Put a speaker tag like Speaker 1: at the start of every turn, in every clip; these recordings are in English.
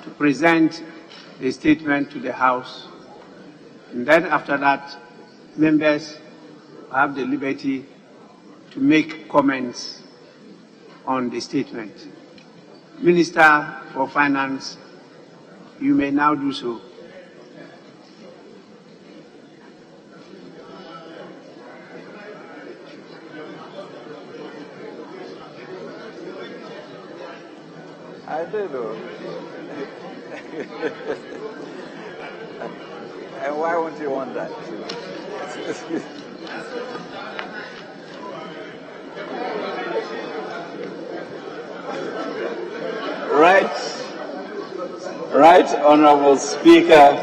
Speaker 1: to present the statement to the House. And then after that, members have the liberty to make comments on the statement. Minister for Finance, you may now do so.
Speaker 2: I do know. And why won't you want that? Right, Honorable Speaker,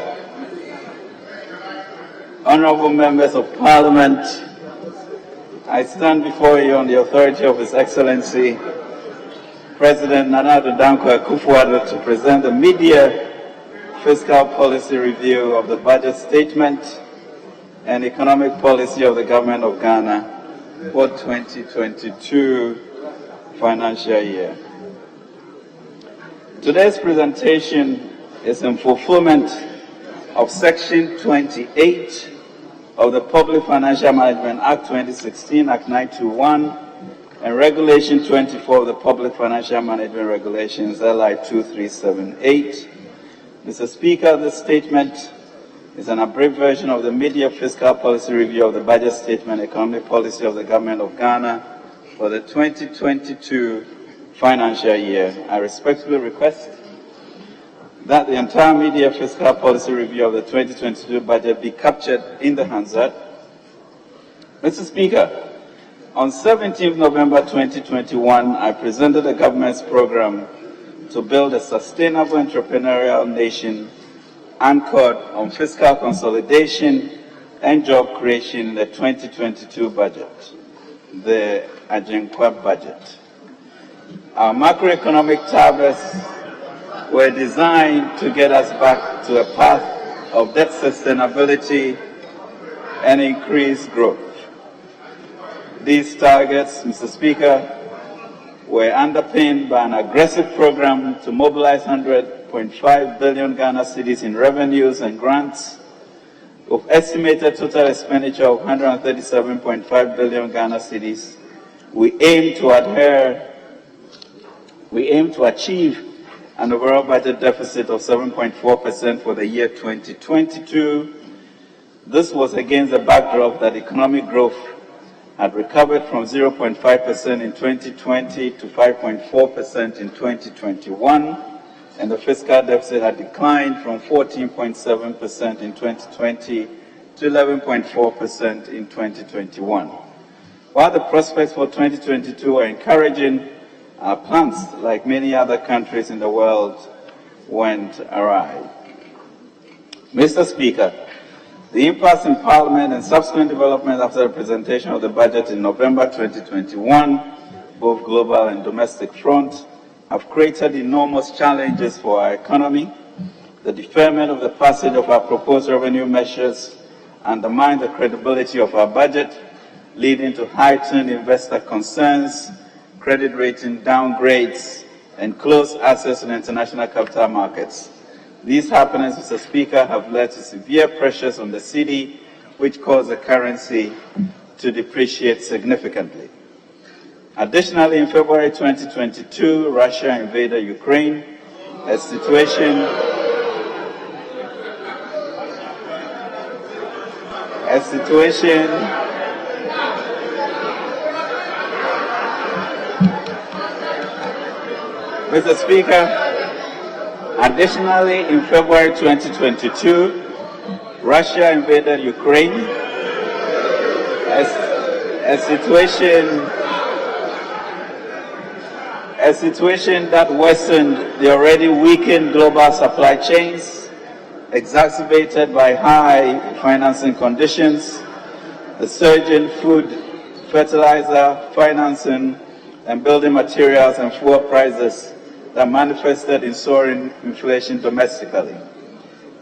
Speaker 2: Honorable Members of Parliament, I stand before you on the authority of His Excellency President Nana Addo Dankwa Akufo-Addo to present the mid-year fiscal policy review of the budget statement and economic policy of the Government of Ghana for 2022 financial year. Today's presentation is in fulfillment of Section 28 of the Public Financial Management Act 2016, Act 921, and Regulation 24 of the Public Financial Management Regulations, LI 2378. Mr. Speaker, this statement is an abridged version of the mid-year fiscal policy review of the budget statement and economic policy of the Government of Ghana for the 2022 financial year. I respectfully request that the entire mid-year fiscal policy review of the 2022 budget be captured in the Hansard. Mr. Speaker, on 17 November 2021, I presented the government's program to build a sustainable entrepreneurial nation anchored on fiscal consolidation and job creation in the 2022 budget, the Ajenkwa budget. Our macroeconomic targets were designed to get us back to a path of debt sustainability and increased growth. These targets, Mr. Speaker, were underpinned by an aggressive program to mobilize 100.5 billion Ghana cedis in revenues and grants, with estimated total expenditure of 137.5 billion Ghana cedis. We aim to achieve an overall budget deficit of 7.4% for the year 2022. This was against the backdrop that economic growth had recovered from 0.5% in 2020 to 5.4% in 2021, and the fiscal deficit had declined from 14.7% in 2020 to 11.4% in 2021. While the prospects for 2022 are encouraging, our plans, like many other countries in the world, went awry. Mr. Speaker, the impasse in Parliament and subsequent developments after the presentation of the budget in November 2021, both global and domestic front, have created enormous challenges for our economy. The deferment of the passage of our proposed revenue measures undermined the credibility of our budget, leading to heightened investor concerns, credit rating downgrades, and closed access to the international capital markets. These happenings, Mr. Speaker, have led to severe pressures on the cedi, which caused the currency to depreciate significantly. Additionally, in February 2022, Russia invaded Ukraine, a situation Mr. Speaker, additionally, in February 2022, Russia invaded Ukraine, a situation that worsened the already weakened global supply chains, exacerbated by high financing conditions, the surge in food, fertilizer, financing, and building materials and fuel prices that manifested in soaring inflation domestically.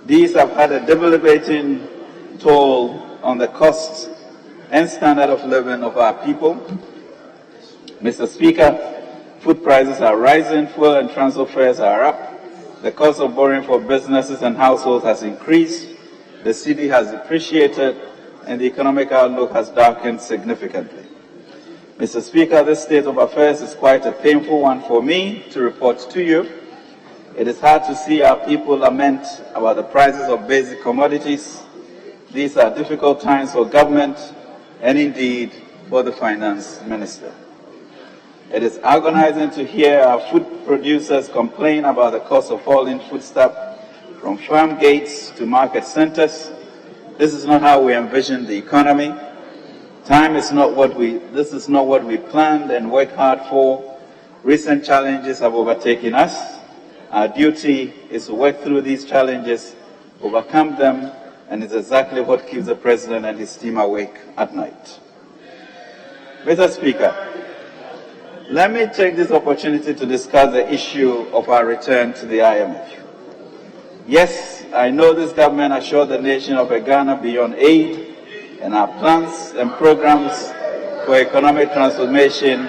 Speaker 2: These have had a debilitating toll on the cost and standard of living of our people. Mr. Speaker, food prices are rising, fuel and transport fares are up, The cost of borrowing for businesses and households has increased, the cedi has depreciated, and the economic outlook has darkened significantly. Mr. Speaker, this state of affairs is quite a painful one for me to report to you. It is hard to see our people lament about the prices of basic commodities. These are difficult times for government and indeed for the finance minister. It is agonizing to hear our food producers complain about the cost of falling foodstuff from farm gates to market centers. This is not how we envision the economy. This is not what we planned and worked hard for. Recent challenges have overtaken us. Our duty is to work through these challenges, overcome them, and it's exactly what keeps the President and his team awake at night. Mr. Speaker, let me take this opportunity to discuss the issue of our return to the IMF. Yes, I know this government assured the nation of a Ghana beyond aid, and our plans and programs for economic transformation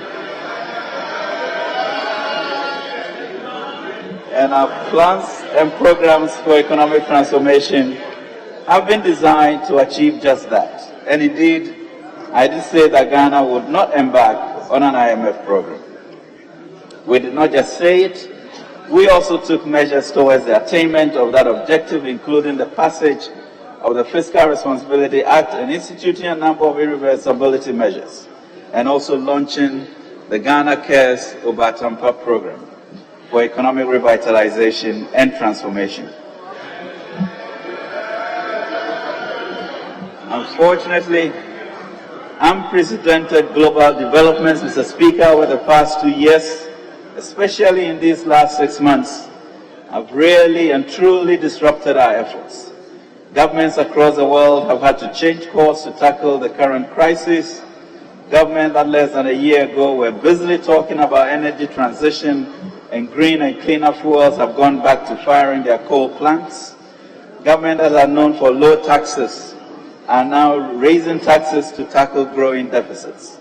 Speaker 2: have been designed to achieve just that. And indeed, I did say that Ghana would not embark on an IMF program. We did not just say it, we also took measures towards the attainment of that objective, including the passage of the Fiscal Responsibility Act and instituting a number of irreversibility measures, and also launching the Ghana Cares Ofori-Atta program for economic revitalization and transformation. Unfortunately, unprecedented global developments, Mr. Speaker, over the past 2 years, especially in these last 6 months, have really and truly disrupted our efforts. Governments across the world have had to change course to tackle the current crisis. Governments that less than a year ago were busily talking about energy transition and green and cleaner fuels have gone back to firing their coal plants. Governments that are known for low taxes are now raising taxes to tackle growing deficits.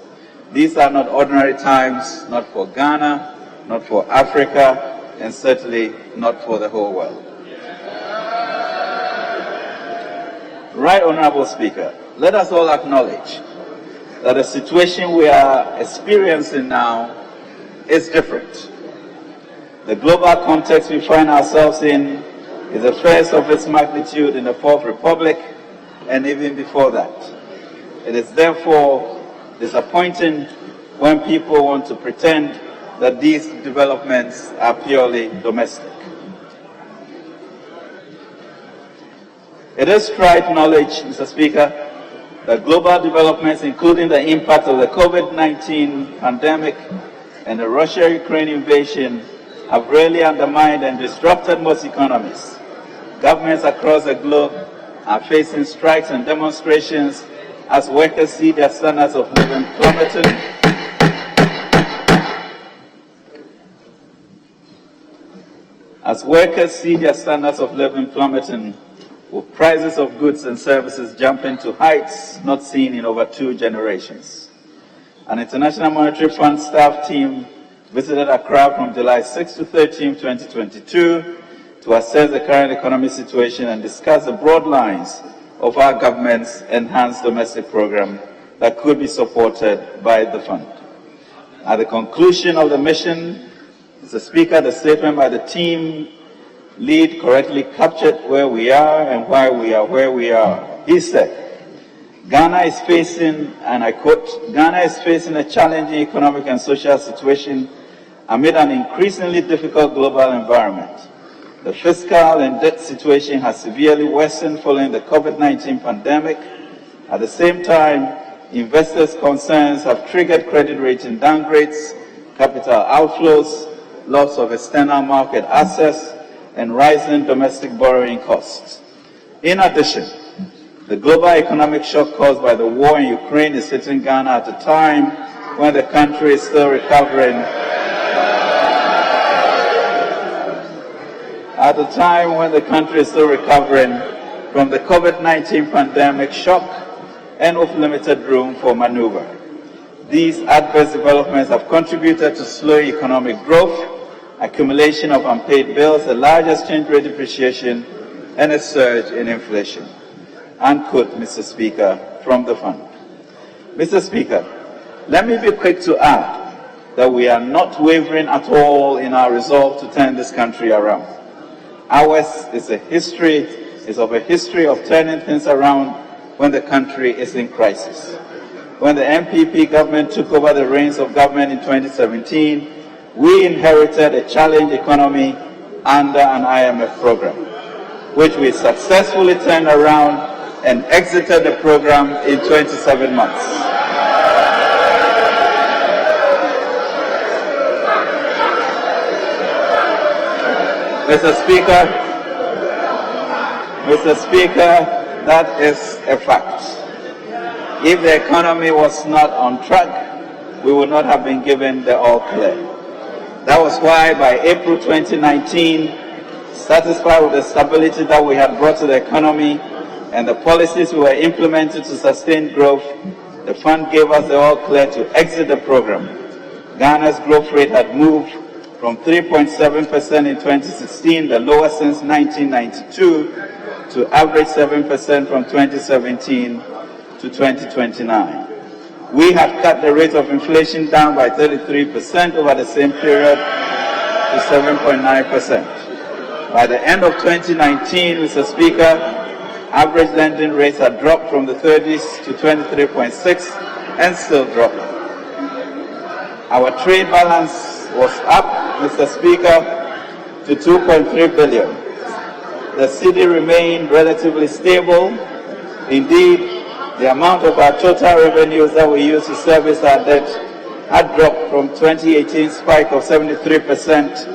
Speaker 2: These are not ordinary times, not for Ghana, not for Africa, and certainly not for the whole world. Right, Honorable Speaker, let us all acknowledge that the situation we are experiencing now is different. The global context we find ourselves in is the first of its magnitude in the Fourth Republic, and even before that. It is therefore disappointing when people want to pretend that these developments are purely domestic. It is trite knowledge, Mr. Speaker, that global developments, including the impact of the COVID-19 pandemic and the Russia-Ukraine invasion, have really undermined and disrupted most economies. Governments across the globe are facing strikes and demonstrations as workers see their standards of living plummeting. With prices of goods and services jumping to heights not seen in over 2 generations. An International Monetary Fund staff team visited Accra from July 6 to 13, 2022 to assess the current economic situation and discuss the broad lines of our government's enhanced domestic program that could be supported by the fund. At the conclusion of the mission, Mr. Speaker, the statement by the team lead correctly captured where we are and why we are where we are. He said, Ghana is facing, and I quote, Ghana is facing a challenging economic and social situation amid an increasingly difficult global environment. The fiscal and debt situation has severely worsened following the COVID-19 pandemic. At the same time, investors' concerns have triggered credit rating downgrades, capital outflows, loss of external market access, and rising domestic borrowing costs. In addition, the global economic shock caused by the war in Ukraine is hitting Ghana at a time when the country is still recovering. From the COVID-19 pandemic shock and with limited room for maneuver. These adverse developments have contributed to slow economic growth, accumulation of unpaid bills, a large exchange rate depreciation, and a surge in inflation. Unquote, Mr. Speaker, from the fund. Mr. Speaker, let me be quick to add that we are not wavering at all in our resolve to turn this country around. Ours is a history of turning things around when the country is in crisis. When the MPP government took over the reins of government in 2017, we inherited a challenged economy under an IMF program, which we successfully turned around and exited the program in 27 months. Mr. Speaker, that is a fact. If the economy was not on track, we would not have been given the all clear. That was why by April 2019, satisfied with the stability that we had brought to the economy and the policies we were implementing to sustain growth, the fund gave us the all clear to exit the program. Ghana's growth rate had moved from 3.7% in 2016, the lowest since 1992, to average 7% from 2017 to 2029. We had cut the rate of inflation down by 33% over the same period to 7.9%. By the end of 2019, Mr. Speaker, average lending rates had dropped from the 30s to 23.6 and still dropping. Our trade balance was up, Mr. Speaker, to 2.3 billion. The cedi remained relatively stable. Indeed, the amount of our total revenues that we use to service our debt had dropped from 2018 spike of 73%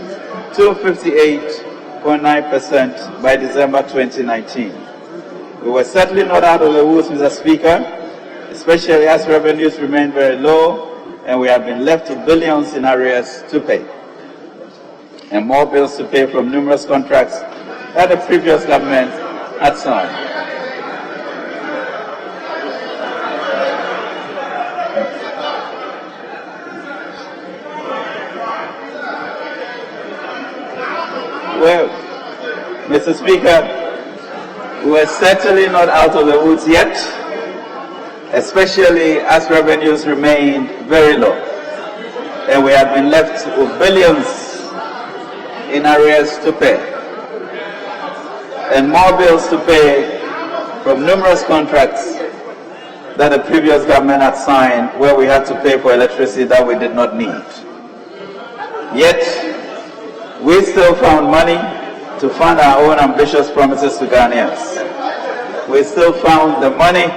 Speaker 2: to 58.9% by December 2019. We were certainly not out of the woods, Mr. Speaker, especially as revenues remain very low and we have been left with billions in arrears to pay, and more bills to pay from numerous contracts that the previous government had signed. Well, Mr. Speaker, we were certainly not out of the woods yet, especially as revenues remained very low, and we have been left with billions in arrears to pay, and more bills to pay from numerous contracts that the previous government had signed, where we had to pay for electricity that we did not need. Yet, we still found money to fund our own ambitious promises to Ghanaians. We still found the money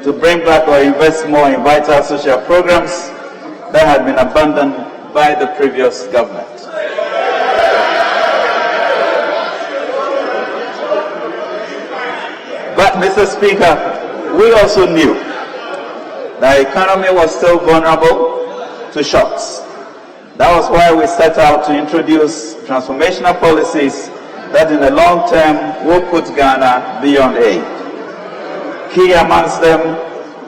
Speaker 2: to bring back or invest more in vital social programs that had been abandoned by the previous government. But, Mr. Speaker, we also knew that the economy was still vulnerable to shocks. That was why we set out to introduce transformational policies that in the long term will put Ghana beyond aid. Key amongst them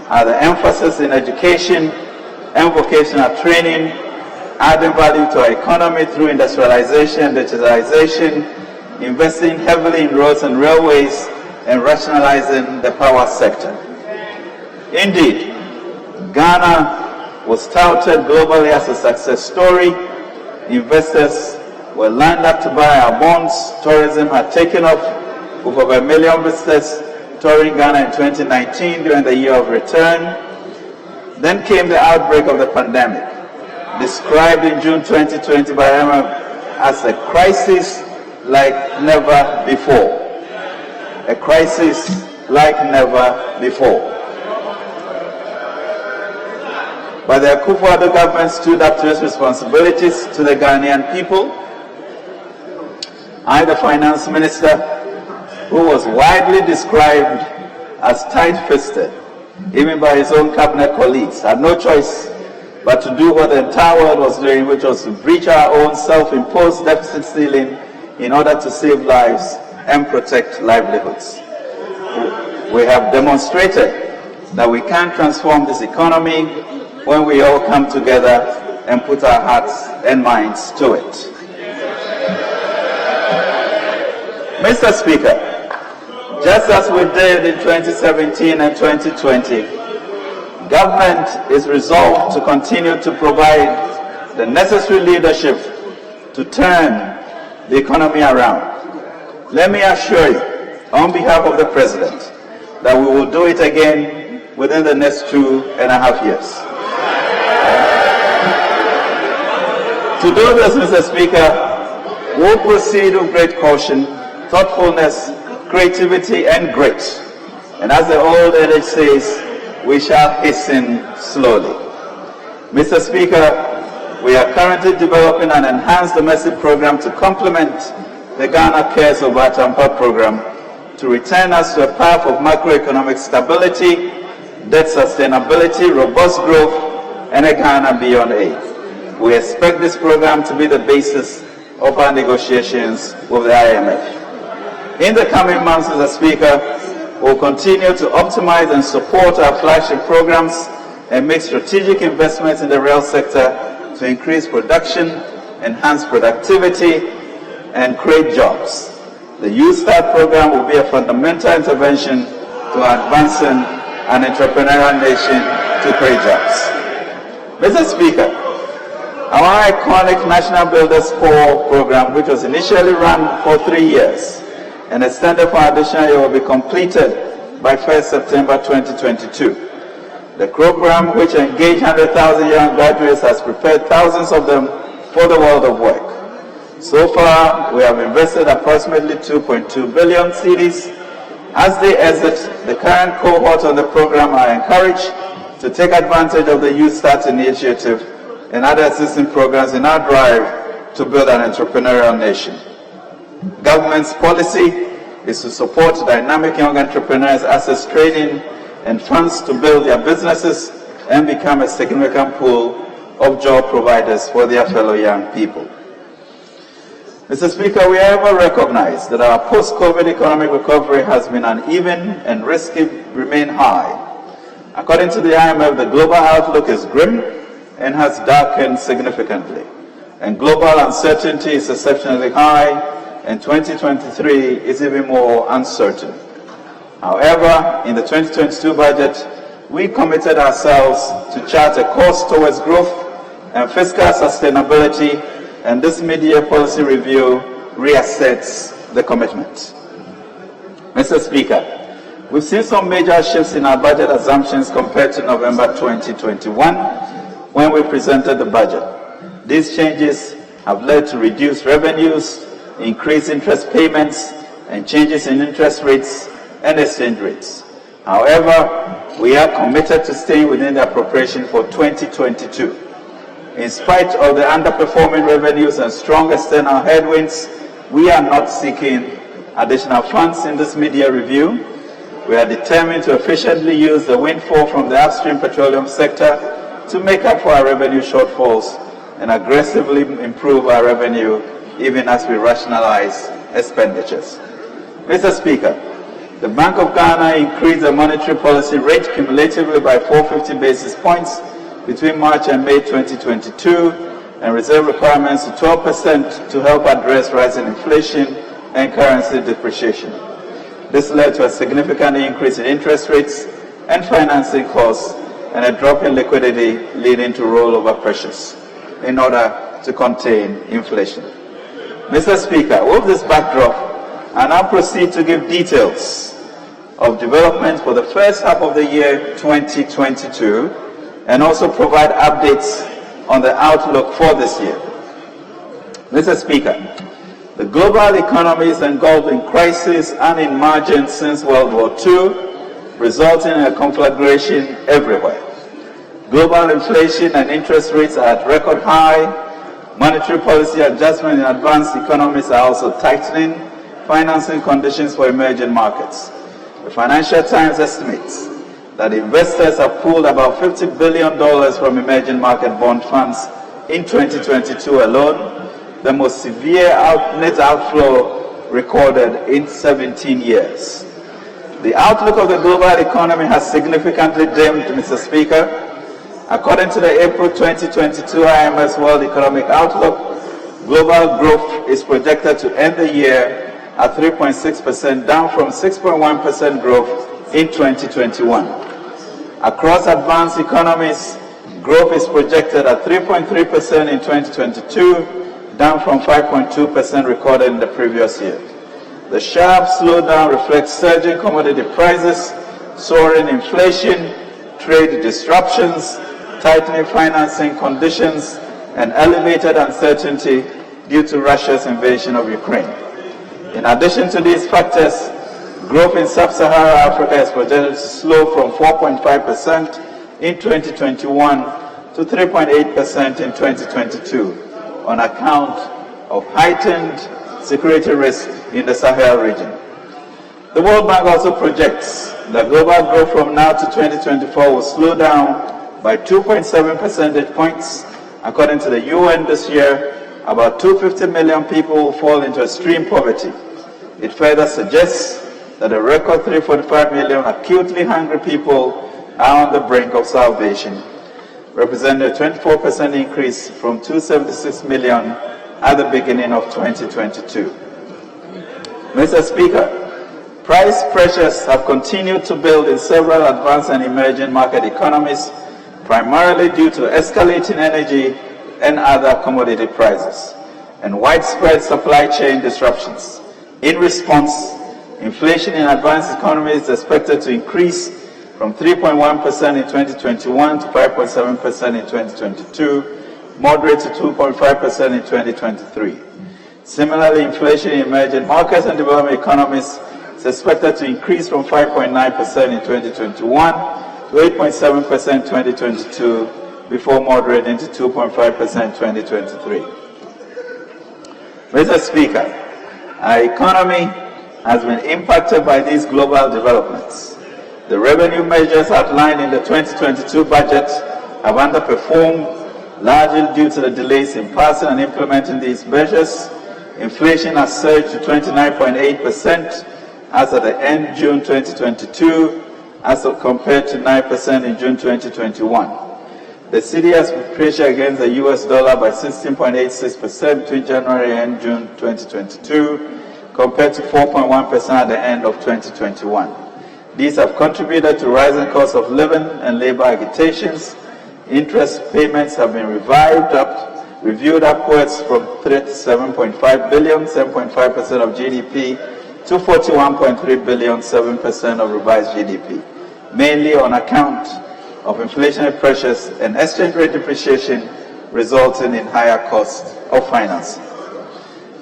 Speaker 2: are the emphasis in education and vocational training, adding value to our economy through industrialization, digitalization, investing heavily in roads and railways, and rationalizing the power sector. Indeed, Ghana was touted globally as a success story. Investors were lined up to buy our bonds. Tourism had taken off with over 1 million visitors touring Ghana in 2019 during the year of return. Then came the outbreak of the pandemic, described in June 2020 by IMF as a crisis like never before. A crisis like never before. But the Akufo-Addo government stood up to its responsibilities to the Ghanaian people. I, the finance minister, who was widely described as tight-fisted, even by his own cabinet colleagues, had no choice but to do what the entire world was doing, which was to breach our own self-imposed deficit ceiling in order to save lives and protect livelihoods. We have demonstrated that we can transform this economy when we all come together and put our hearts and minds to it. Mr. Speaker, just as we did in 2017 and 2020, government is resolved to continue to provide the necessary leadership to turn the economy around. Let me assure you, on behalf of the President, that we will do it again within the next 2.5 years. To do this, Mr. Speaker, we'll proceed with great caution, thoughtfulness, creativity, and grit. And as the old adage says, we shall hasten slowly. Mr. Speaker, we are currently developing an enhanced domestic program to complement the Ghana Cares Ofori-Atta program to return us to a path of macroeconomic stability, debt sustainability, robust growth, and a Ghana beyond aid. We expect this program to be the basis of our negotiations with the IMF. In the coming months, Mr. Speaker, we'll continue to optimize and support our flagship programs and make strategic investments in the rail sector to increase production, enhance productivity, and create jobs. The Youth Start program will be a fundamental intervention to advancing an entrepreneurial nation to create jobs. Mr. Speaker, our iconic National Builders Corps program, which was initially run for 3 years and extended for an additional year, will be completed by 1st September 2022. The program, which engaged 100,000 young graduates, has prepared thousands of them for the world of work. So far, we have invested approximately 2.2 billion cedis. As they exit, the current cohort on the program are encouraged to take advantage of the Youth Start initiative and other assistance programs in our drive to build an entrepreneurial nation. Government's policy is to support dynamic young entrepreneurs, access training and funds to build their businesses and become a significant pool of job providers for their fellow young people. Mr. Speaker, we ever recognize that our post-COVID economic recovery has been uneven and risks remain high. According to the IMF, the global outlook is grim and has darkened significantly, and global uncertainty is exceptionally high, and 2023 is even more uncertain. However, in the 2022 budget, we committed ourselves to chart a course towards growth and fiscal sustainability, and this mid-year policy review reassets the commitment. Mr. Speaker, we've seen some major shifts in our budget assumptions compared to November 2021 when we presented the budget. These changes have led to reduced revenues, increased interest payments, and changes in interest rates and exchange rates. However, we are committed to staying within the appropriation for 2022. In spite of the underperforming revenues and strong external headwinds, we are not seeking additional funds in this mid-year review. We are determined to efficiently use the windfall from the upstream petroleum sector to make up for our revenue shortfalls and aggressively improve our revenue even as we rationalize expenditures. Mr. Speaker, the Bank of Ghana increased the monetary policy rate cumulatively by 450 basis points between March and May 2022, and reserve requirements to 12% to help address rising inflation and currency depreciation. This led to a significant increase in interest rates and financing costs and a drop in liquidity, leading to rollover pressures in order to contain inflation. Mr. Speaker, with this backdrop, I now proceed to give details of developments for the first half of the year 2022 and also provide updates on the outlook for this year. Mr. Speaker, the global economy is engulfed in crisis and in margin since World War II, resulting in a conflagration everywhere. Global inflation and interest rates are at record high. Monetary policy adjustment in advanced economies are also tightening financing conditions for emerging markets. The Financial Times estimates that investors have pulled about $50 billion from emerging market bond funds in 2022 alone, the most severe net outflow recorded in 17 years. The outlook of the global economy has significantly dimmed, Mr. Speaker. According to the April 2022 IMF World Economic Outlook, global growth is projected to end the year at 3.6%, down from 6.1% growth in 2021. Across advanced economies, growth is projected at 3.3% in 2022, down from 5.2% recorded in the previous year. The sharp slowdown reflects surging commodity prices, soaring inflation, trade disruptions, tightening financing conditions, and elevated uncertainty due to Russia's invasion of Ukraine. In addition to these factors, growth in sub-Saharan Africa is projected to slow from 4.5% in 2021 to 3.8% in 2022 on account of heightened security risk in the Sahel region. The World Bank also projects that global growth from now to 2024 will slow down by 2.7 percentage points. According to the UN this year, about 250 million people will fall into extreme poverty. It further suggests that a record 345 million acutely hungry people are on the brink of starvation, representing a 24% increase from 276 million at the beginning of 2022. Mr. Speaker, price pressures have continued to build in several advanced and emerging market economies, primarily due to escalating energy and other commodity prices and widespread supply chain disruptions. In response, inflation in advanced economies is expected to increase from 3.1% in 2021 to 5.7% in 2022, moderate to 2.5% in 2023. Similarly, inflation in emerging markets and developing economies is expected to increase from 5.9% in 2021 to 8.7% in 2022, before moderating to 2.5% in 2023. Mr. Speaker, our economy has been impacted by these global developments. The revenue measures outlined in the 2022 budget have underperformed, largely due to the delays in passing and implementing these measures. Inflation has surged to 29.8% as at the end of June 2022, as compared to 9% in June 2021. The cedi has been pressured against the US dollar by 16.86% between January and June 2022, compared to 4.1% at the end of 2021. These have contributed to rising costs of living and labor agitations. Interest payments have been reviewed upwards from 37.5 billion, 7.5% of GDP, to 41.3 billion, 7% of revised GDP, mainly on account of inflationary pressures and exchange rate depreciation, resulting in higher costs of financing.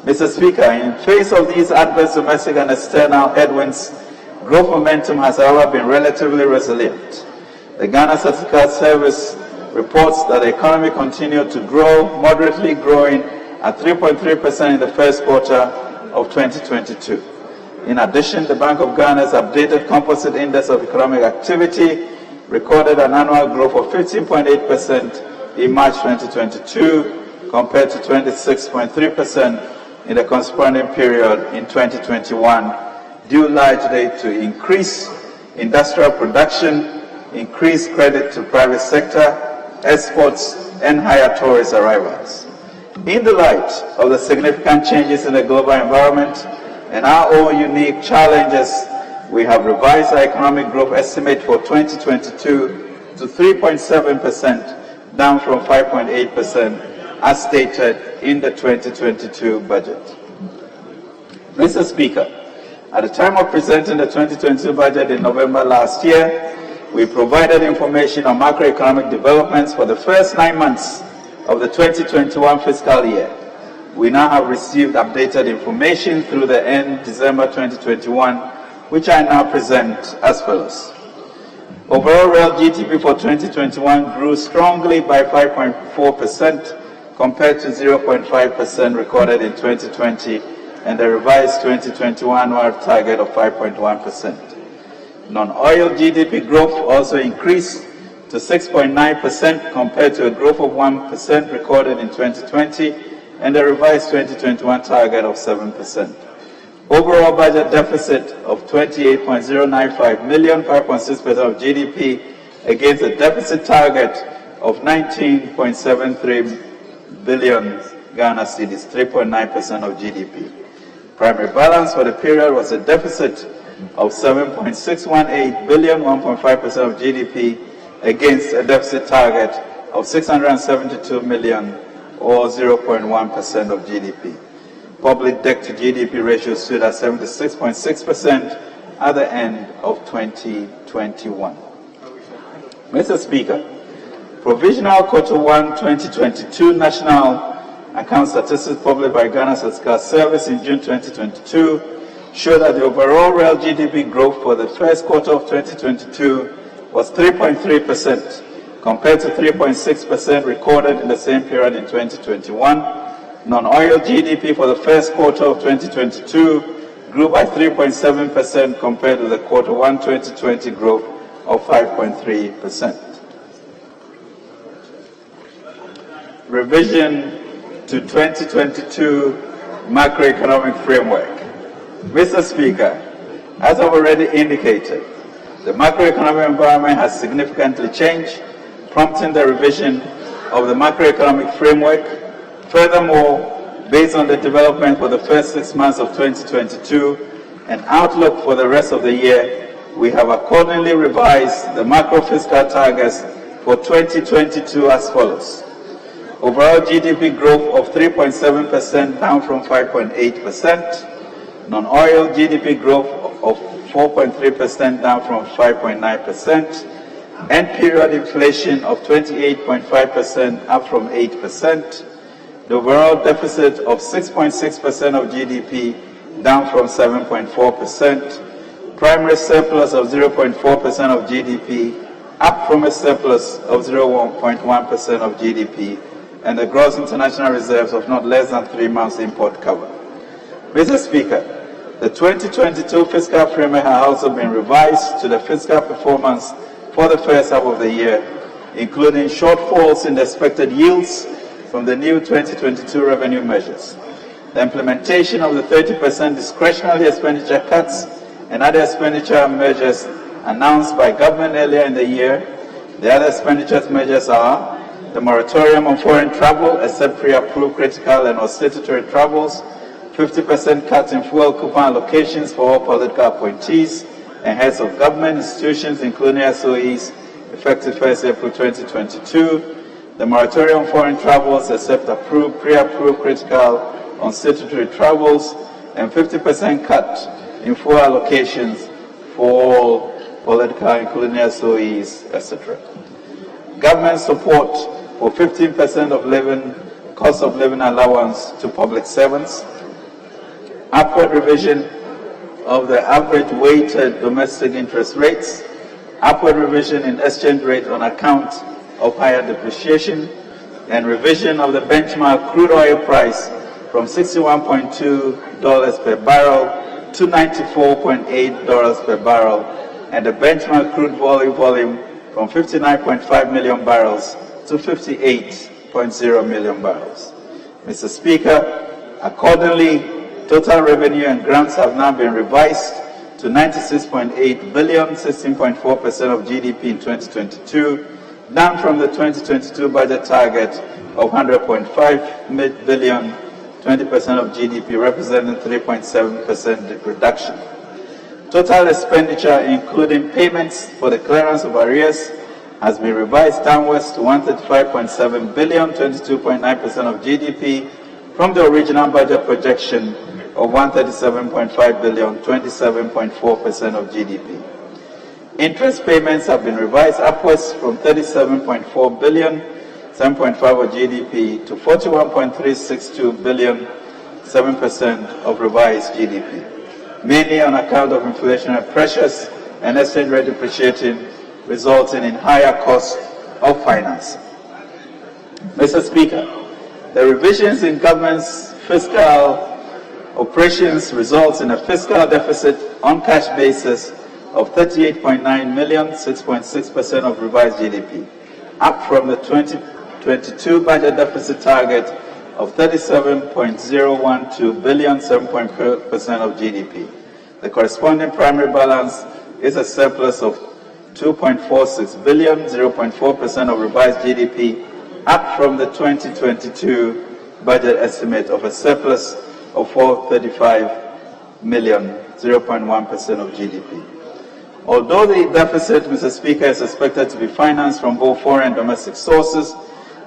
Speaker 2: Mr. Speaker, in face of these adverse domestic and external headwinds, growth momentum has, however, been relatively resilient. The Ghana Statistical Service reports that the economy continued to grow, moderately growing at 3.3% in the first quarter of 2022. In addition, the Bank of Ghana's updated Composite Index of Economic Activity recorded an annual growth of 15.8% in March 2022, compared to 26.3% in the corresponding period in 2021, due largely to increased industrial production, increased credit to private sector, exports, and higher tourist arrivals. In the light of the significant changes in the global environment and our own unique challenges, we have revised our economic growth estimate for 2022 to 3.7%, down from 5.8%, as stated in the 2022 budget. Mr. Speaker, at the time of presenting the 2022 budget in November last year, we provided information on macroeconomic developments for the first 9 months of the 2021 fiscal year. We now have received updated information through the end December 2021, which I now present as follows. Overall real GDP for 2021 grew strongly by 5.4% compared to 0.5% recorded in 2020 and the revised 2021 annual target of 5.1%. Non-oil GDP growth also increased to 6.9% compared to a growth of 1% recorded in 2020 and the revised 2021 target of 7%. Overall budget deficit of 28.095 million, 5.6% of GDP, against a deficit target of 19.73 billion Ghana cedis, 3.9% of GDP. Primary balance for the period was a deficit of 7.618 billion, 1.5% of GDP, against a deficit target of 672 million, or 0.1% of GDP. Public debt to GDP ratio stood at 76.6% at the end of 2021. Mr. Speaker, provisional Q1 2022 national account statistics published by Ghana Statistical Service in June 2022 show that the overall real GDP growth for the first quarter of 2022 was 3.3%, compared to 3.6% recorded in the same period in 2021. Non-oil GDP for the first quarter of 2022 grew by 3.7% compared to the Q1 2020 growth of 5.3%. Revision to 2022 macroeconomic framework. Mr. Speaker, as I've already indicated, the macroeconomic environment has significantly changed, prompting the revision of the macroeconomic framework. Furthermore, based on the development for the first 6 months of 2022 and outlook for the rest of the year, we have accordingly revised the macro fiscal targets for 2022 as follows. Overall GDP growth of 3.7%, down from 5.8%. Non-oil GDP growth of 4.3%, down from 5.9%. End period inflation of 28.5%, up from 8%. The overall deficit of 6.6% of GDP, down from 7.4%. Primary surplus of 0.4% of GDP, up from a surplus of 0.1% of GDP, and the gross international reserves of not less than 3 months import cover. Mr. Speaker, the 2022 fiscal framework has also been revised to the fiscal performance for the first half of the year, including shortfalls in the expected yields from the new 2022 revenue measures, the implementation of the 30% discretionary expenditure cuts and other expenditure measures announced by government earlier in the year. The other expenditure measures are the moratorium on foreign travel except pre-approved critical and or statutory travels, 50% cut in fuel coupon allocations for all political appointees and heads of government institutions, including SOEs, effective 1st April 2022, the moratorium on foreign travels except approved, pre-approved critical on statutory travels, and 50% cut in fuel allocations for all political, including SOEs, etc. Government support for 15% of cost of living allowance to public servants, upward revision of the average weighted domestic interest rates, upward revision in exchange rate on account of higher depreciation, and revision of the benchmark crude oil price from $61.2 per barrel to $94.8 per barrel, and the benchmark crude volume from 59.5 million barrels to 58.0 million barrels. Mr. Speaker, accordingly, total revenue and grants have now been revised to 96.8 billion, 16.4% of GDP in 2022, down from the 2022 budget target of 100.5 billion, 20% of GDP, representing 3.7% reduction. Total expenditure, including payments for the clearance of arrears, has been revised downwards to 135.7 billion, 22.9% of GDP, from the original budget projection of 137.5 billion, 27.4% of GDP. Interest payments have been revised upwards from 37.4 billion, 7.5% of GDP, to 41.362 billion, 7% of revised GDP, mainly on account of inflationary pressures and exchange rate depreciating, resulting in higher costs of finance. Mr. Speaker, the revisions in government's fiscal operations results in a fiscal deficit on cash basis of 38.9 million, 6.6% of revised GDP, up from the 2022 budget deficit target of 37.012 billion, 7.4% of GDP. The corresponding primary balance is a surplus of 2.46 billion, 0.4% of revised GDP, up from the 2022 budget estimate of a surplus of 435 million, 0.1% of GDP. Although the deficit, Mr. Speaker, is expected to be financed from both foreign and domestic sources,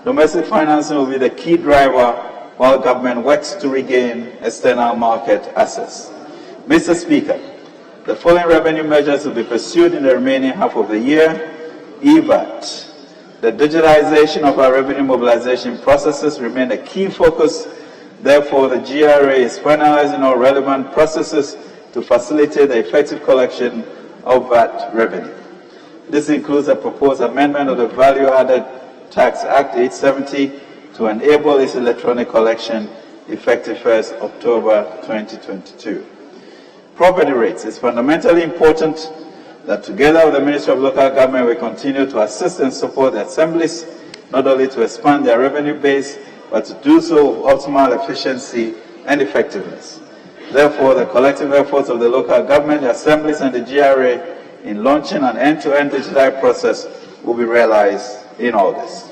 Speaker 2: domestic financing will be the key driver while government works to regain external market access. Mr. Speaker, the following revenue measures will be pursued in the remaining half of the year. EVAT. The digitalization of our revenue mobilization processes remain a key focus. Therefore, the GRA is finalizing all relevant processes to facilitate the effective collection of VAT revenue. This includes a proposed amendment of the Value Added Tax Act 870 to enable its electronic collection effective 1st October 2022. Property rates. It's fundamentally important that together with the Ministry of Local Government, we continue to assist and support the assemblies, not only to expand their revenue base, but to do so with optimal efficiency and effectiveness. Therefore, the collective efforts of the local government, the assemblies, and the GRA in launching an end-to-end digitized process will be realized in August.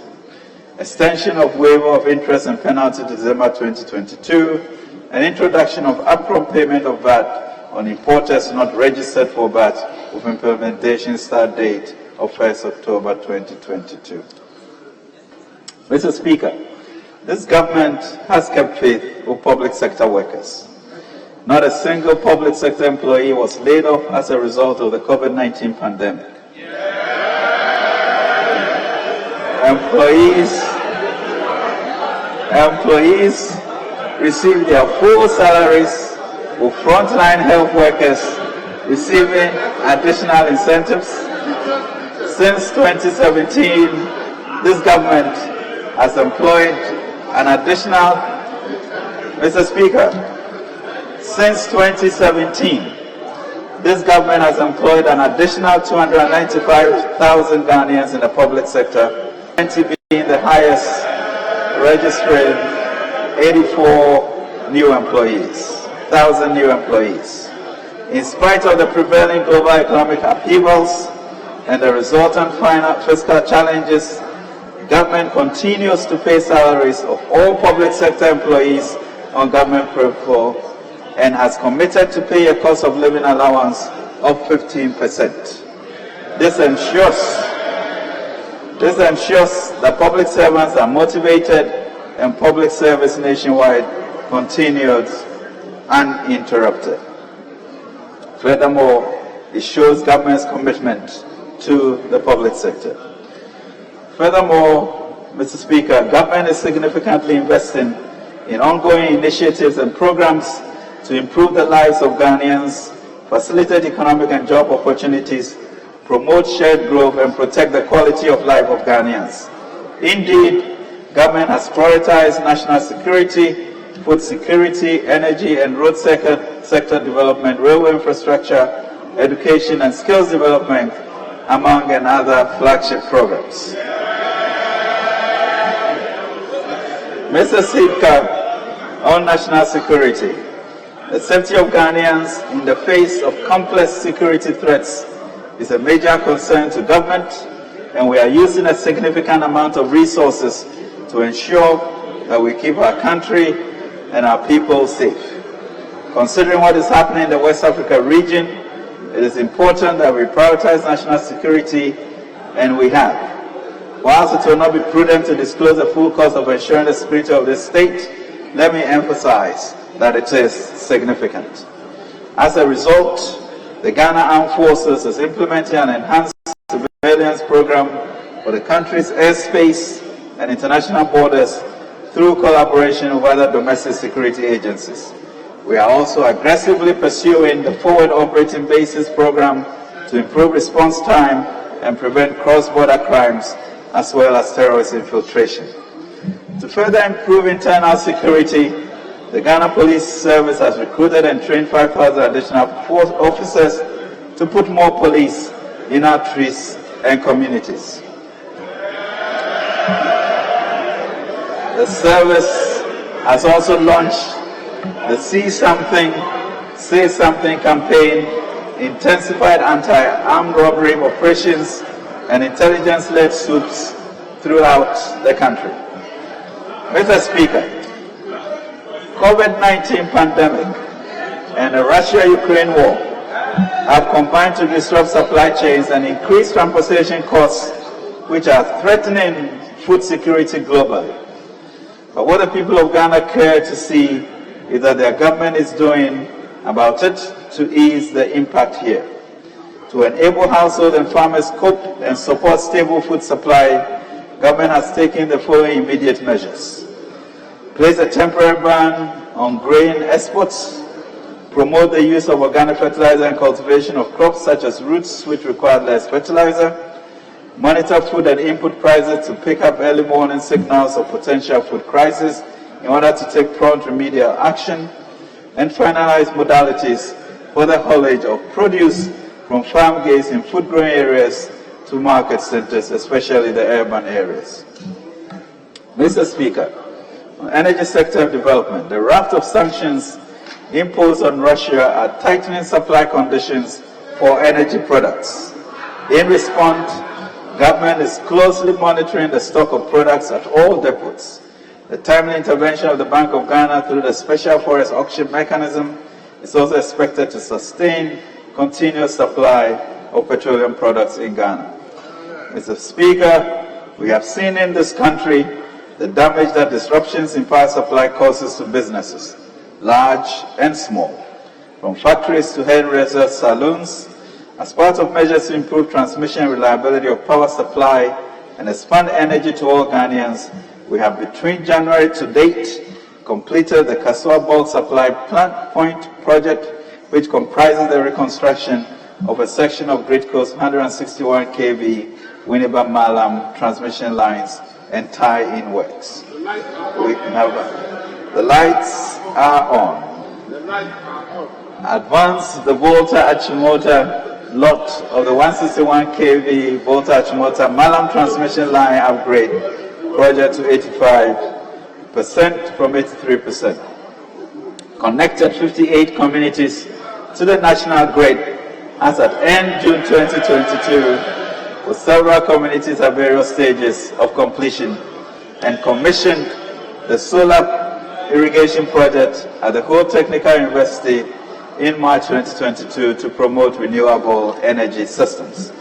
Speaker 2: Extension of waiver of interest and penalty to December 2022, and introduction of upfront payment of VAT on importers not registered for VAT with implementation start date of 1st October 2022. Mr. Speaker, this government has kept faith with public sector workers. Not a single public sector employee was laid off as a result of the COVID-19 pandemic. Employees received their full salaries, with frontline health workers receiving additional incentives. Since 2017, this government has employed an additional, Mr. Speaker, since 2017, this government has employed an additional 295,000 Ghanaians in the public sector, 20 being the highest, registering 84 new employees. 1,000 new employees. In spite of the prevailing global economic upheavals and the resultant fiscal challenges, government continues to pay salaries of all public sector employees on government payroll and has committed to pay a cost of living allowance of 15%. This ensures that public servants are motivated and public service nationwide continues uninterrupted. Furthermore, it shows government's commitment to the public sector. Furthermore, Mr. Speaker, government is significantly investing in ongoing initiatives and programs to improve the lives of Ghanaians, facilitate economic and job opportunities, promote shared growth, and protect the quality of life of Ghanaians. Indeed, government has prioritized national security, food security, energy and road sector development, railway infrastructure, education and skills development, among other flagship programs. Mr. Speaker, on national security, the safety of Ghanaians in the face of complex security threats is a major concern to government, and we are using a significant amount of resources to ensure that we keep our country and our people safe. Considering what is happening in the West Africa region, it is important that we prioritize national security, and we have. Whilst it will not be prudent to disclose the full cost of ensuring the security of this state, let me emphasize that it is significant. As a result, the Ghana Armed Forces is implementing an enhanced surveillance program for the country's airspace and international borders through collaboration with other domestic security agencies. We are also aggressively pursuing the Forward Operating Bases program to improve response time and prevent cross-border crimes as well as terrorist infiltration. To further improve internal security, the Ghana Police Service has recruited and trained 5,000 additional officers to put more police in our streets and communities. The service has also launched the See Something, Say Something campaign, intensified anti-armed robbery operations, and intelligence-led sweeps throughout the country. Mr. Speaker, COVID-19 pandemic and the Russia-Ukraine war have combined to disrupt supply chains and increase transportation costs, which are threatening food security globally. But what the people of Ghana care to see is that their government is doing about it to ease the impact here. To enable households and farmers cope and support stable food supply, government has taken the following immediate measures. Place a temporary ban on grain exports, promote the use of organic fertilizer and cultivation of crops such as roots which require less fertilizer, monitor food and input prices to pick up early warning signals of potential food crisis in order to take prompt remedial action, and finalize modalities for the haulage of produce from farm gates in food-growing areas to market centers, especially the urban areas. Mr. Speaker, on energy sector development, the raft of sanctions imposed on Russia are tightening supply conditions for energy products. In response, government is closely monitoring the stock of products at all depots. The timely intervention of the Bank of Ghana through the Special Forest Auction Mechanism is also expected to sustain continuous supply of petroleum products in Ghana. Mr. Speaker, we have seen in this country the damage that disruptions in power supply causes to businesses, large and small, from factories to hairdressers, salons. As part of measures to improve transmission reliability of power supply and expand energy to all Ghanaians, we have between January to date completed the Kasua Bulk Supply Plant Point project, which comprises the reconstruction of a section of Great Coast 161 kV Winneba Malam transmission lines and tie-in works. The lights are on. Advance the Volta Achimota lot of the 161 kV Volta Achimota Malam transmission line upgrade project to 85% from 83%. Connected 58 communities to the national grid as at end June 2022, with several communities at various stages of completion, and commissioned the solar irrigation project at the Ho Technical University in March 2022 to promote renewable energy systems.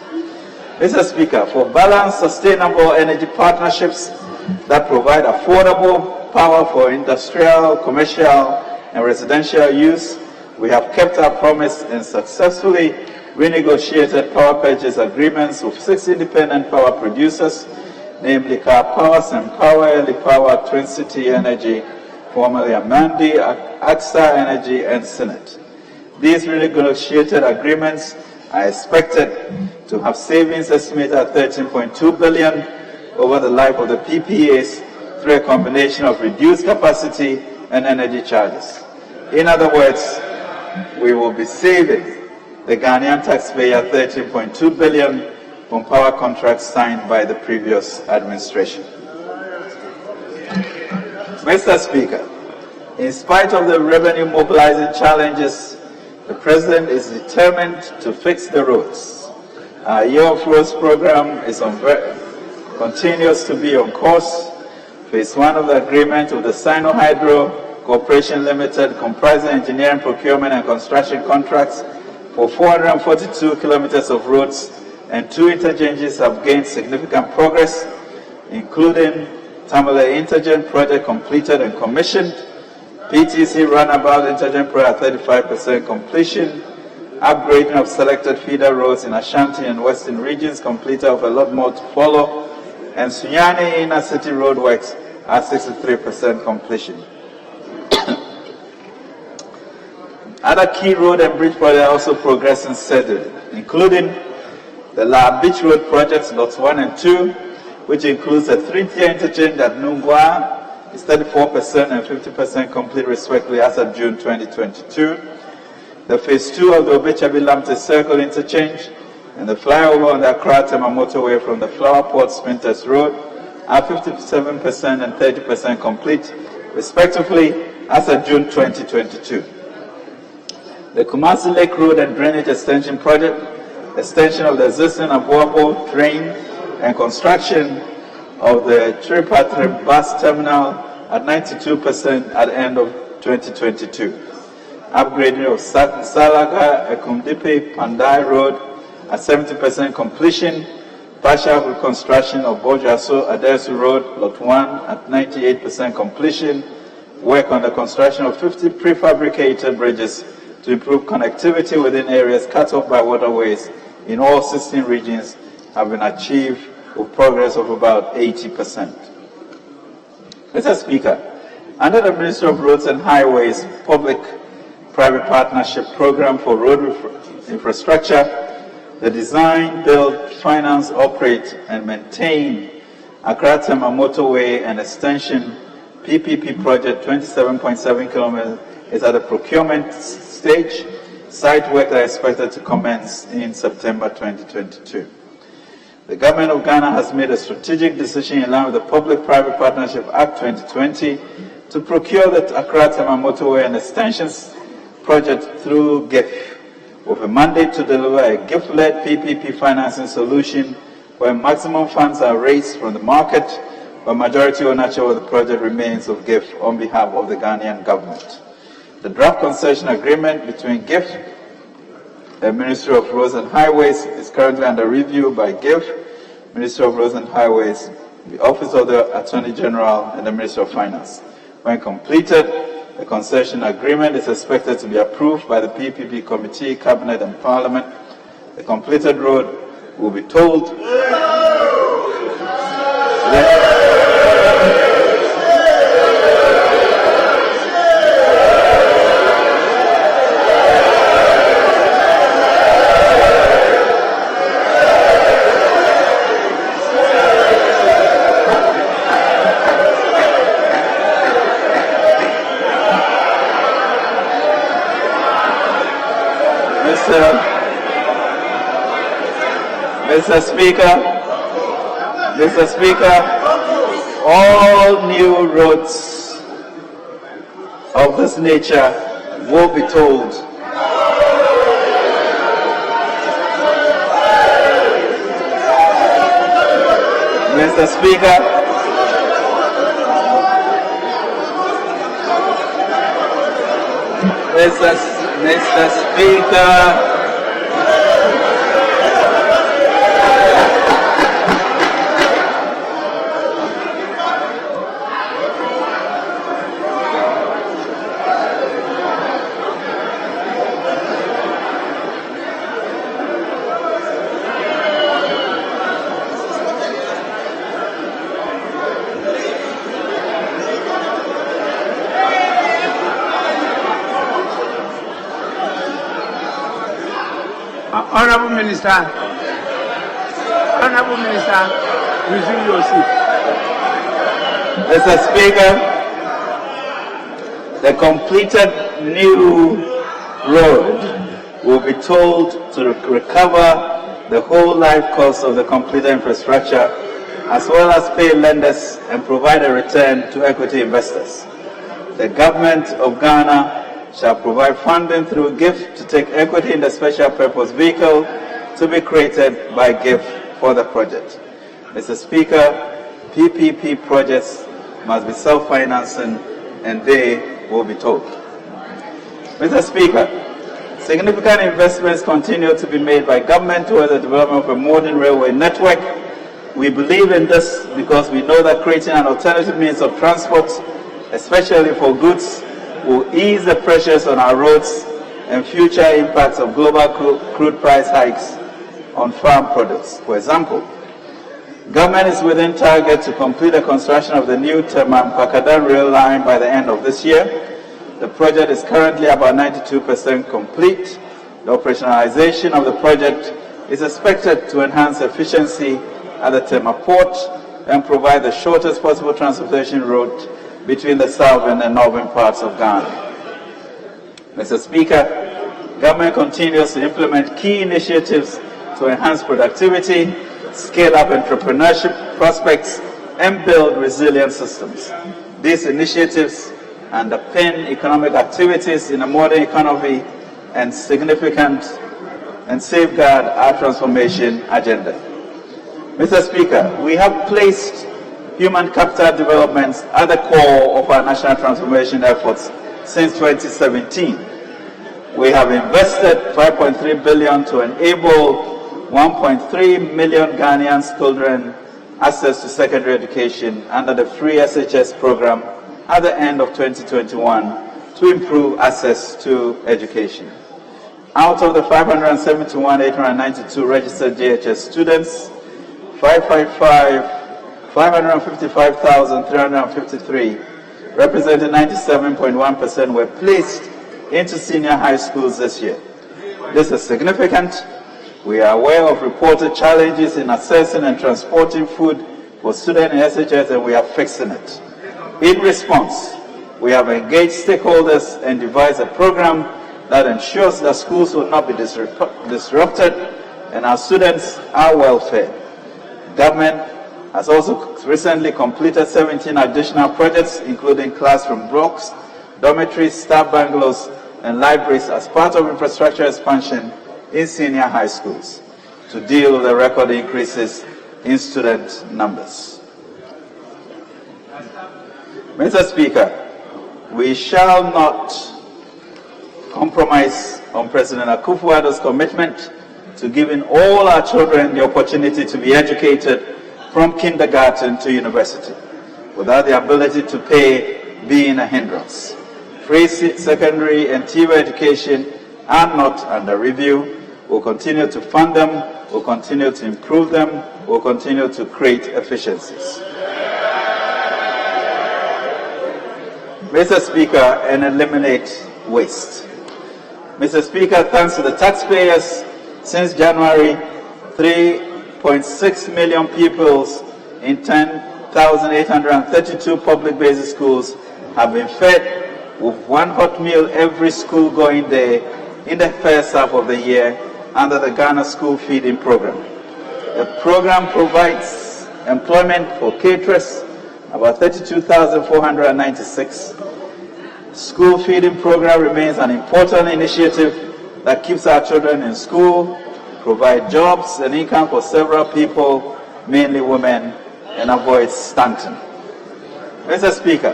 Speaker 2: Mr. Speaker, for balanced, sustainable energy partnerships that provide affordable power for industrial, commercial, and residential use, we have kept our promise and successfully renegotiated power purchase agreements with 6 independent power producers, namely Car Power, Power, Early Power, Twin City Energy, formerly Amandi, AXA Energy, and Senate. These renegotiated agreements are expected to have savings estimated at 13.2 billion over the life of the PPAs through a combination of reduced capacity and energy charges. In other words, we will be saving the Ghanaian taxpayer 13.2 billion from power contracts signed by the previous administration. Mr. Speaker, in spite of the revenue mobilizing challenges, the President is determined to fix the roads. Our Year of Roads program is continues to be on course. Phase 1 of the agreement with the Sino Hydro Corporation Limited, comprising engineering, procurement, and construction contracts for 442 kilometers of roads and 2 interchanges, have gained significant progress, including Tamale Interchange project completed and commissioned, PTC Runabout Interchange project at 35% completion, upgrading of selected feeder roads in Ashanti and Western regions completed, of a lot more to follow, and Sunyani Inner City Road works at 63% completion. Other key road and bridge projects are also progressing steadily, including the La Beach Road projects, lots 1 and 2, which includes a 3-tier interchange at Nungwa, is 34% and 50% complete respectively as of June 2022. The phase 2 of the Obechabi-Lamte Circle interchange and the flyover on the Accra-Tema motorway from the Flower Port Spinters Road are 57% and 30% complete respectively as of June 2022. The Kumasi Lake Road and Drainage Extension Project, extension of the existing Abuabo drain, and construction of the Tripatra bus terminal at 92% at the end of 2022. upgrading of Salaga-Ekumdipe-Pandai Road at 70% completion, partial reconstruction of Bojaso-Adesu Road, Lot 1 at 98% completion, work on the construction of 50 prefabricated bridges to improve connectivity within areas cut off by waterways in all 16 regions have been achieved with progress of about 80%. Mr. Speaker, under the Ministry of Roads and Highways Public-Private Partnership Program for Road Infrastructure, the design, build, finance, operate, and maintain Accra-Tema Motorway and Extension PPP project 27.7 kilometers is at the procurement stage. Site work are expected to commence in September 2022. The Government of Ghana has made a strategic decision in line with the Public-Private Partnership Act 2020 to procure the Accra-Tema Motorway and Extensions project through GIF, with a mandate to deliver a GIF-led PPP financing solution where maximum funds are raised from the market, but majority ownership of the project remains of GIF on behalf of the Ghanaian government. The draft concession agreement between GIF, the Ministry of Roads and Highways, is currently under review by GIF, Ministry of Roads and Highways, the Office of the Attorney General, and the Ministry of Finance. When completed, the concession agreement is expected to be approved by the PPP Committee, Cabinet, and Parliament. The completed road will be tolled. Mr. Speaker, all new roads of this nature will be tolled. Mr. Speaker,
Speaker 1: Honorable Minister, resume your seat.
Speaker 2: Mr. Speaker, the completed new road will be told to recover the whole life cost of the completed infrastructure, as well as pay lenders and provide a return to equity investors. The Government of Ghana shall provide funding through GIF to take equity in the special purpose vehicle to be created by GIF for the project. Mr. Speaker, PPP projects must be self-financing and they will be told. Mr. Speaker, significant investments continue to be made by government towards the development of a modern railway network. We believe in this because we know that creating an alternative means of transport, especially for goods, will ease the pressures on our roads and future impacts of global crude price hikes on farm products. For example, government is within target to complete the construction of the new Tema-Mpakadan rail line by the end of this year. The project is currently about 92% complete. The operationalization of the project is expected to enhance efficiency at the Tema port and provide the shortest possible transportation route between the southern and northern parts of Ghana. Mr. Speaker, government continues to implement key initiatives to enhance productivity, scale up entrepreneurship prospects, and build resilient systems. These initiatives underpin economic activities in a modern economy and safeguard our transformation agenda. Mr. Speaker, we have placed human capital development at the core of our national transformation efforts since 2017. We have invested 5.3 billion to enable 1.3 million Ghanaian children access to secondary education under the free SHS program at the end of 2021 to improve access to education. Out of the 571,892 registered JHS students, 555,353, representing 97.1%, were placed into senior high schools this year. This is significant. We are aware of reported challenges in accessing and transporting food for students in SHS, and we are fixing it. In response, we have engaged stakeholders and devised a program that ensures that schools will not be disrupted and our students are well fed. Government has also recently completed 17 additional projects, including classroom blocks, dormitories, staff bungalows, and libraries as part of infrastructure expansion in senior high schools to deal with the record increases in student numbers. Mr. Speaker, we shall not compromise on President Akufo-Addo's commitment to giving all our children the opportunity to be educated from kindergarten to university, without the ability to pay being a hindrance. Free secondary and tertiary education are not under review. We'll continue to fund them, we'll continue to improve them, we'll continue to create efficiencies. Mr. Speaker, and eliminate waste. Mr. Speaker, thanks to the taxpayers, since January, 3.6 million pupils in 10,832 public basic schools have been fed with one hot meal every school going day in the first half of the year under the Ghana School Feeding Program. The program provides employment for caterers, about 32,496. School feeding program remains an important initiative that keeps our children in school, provide jobs and income for several people, mainly women, and avoids stunting. Mr. Speaker,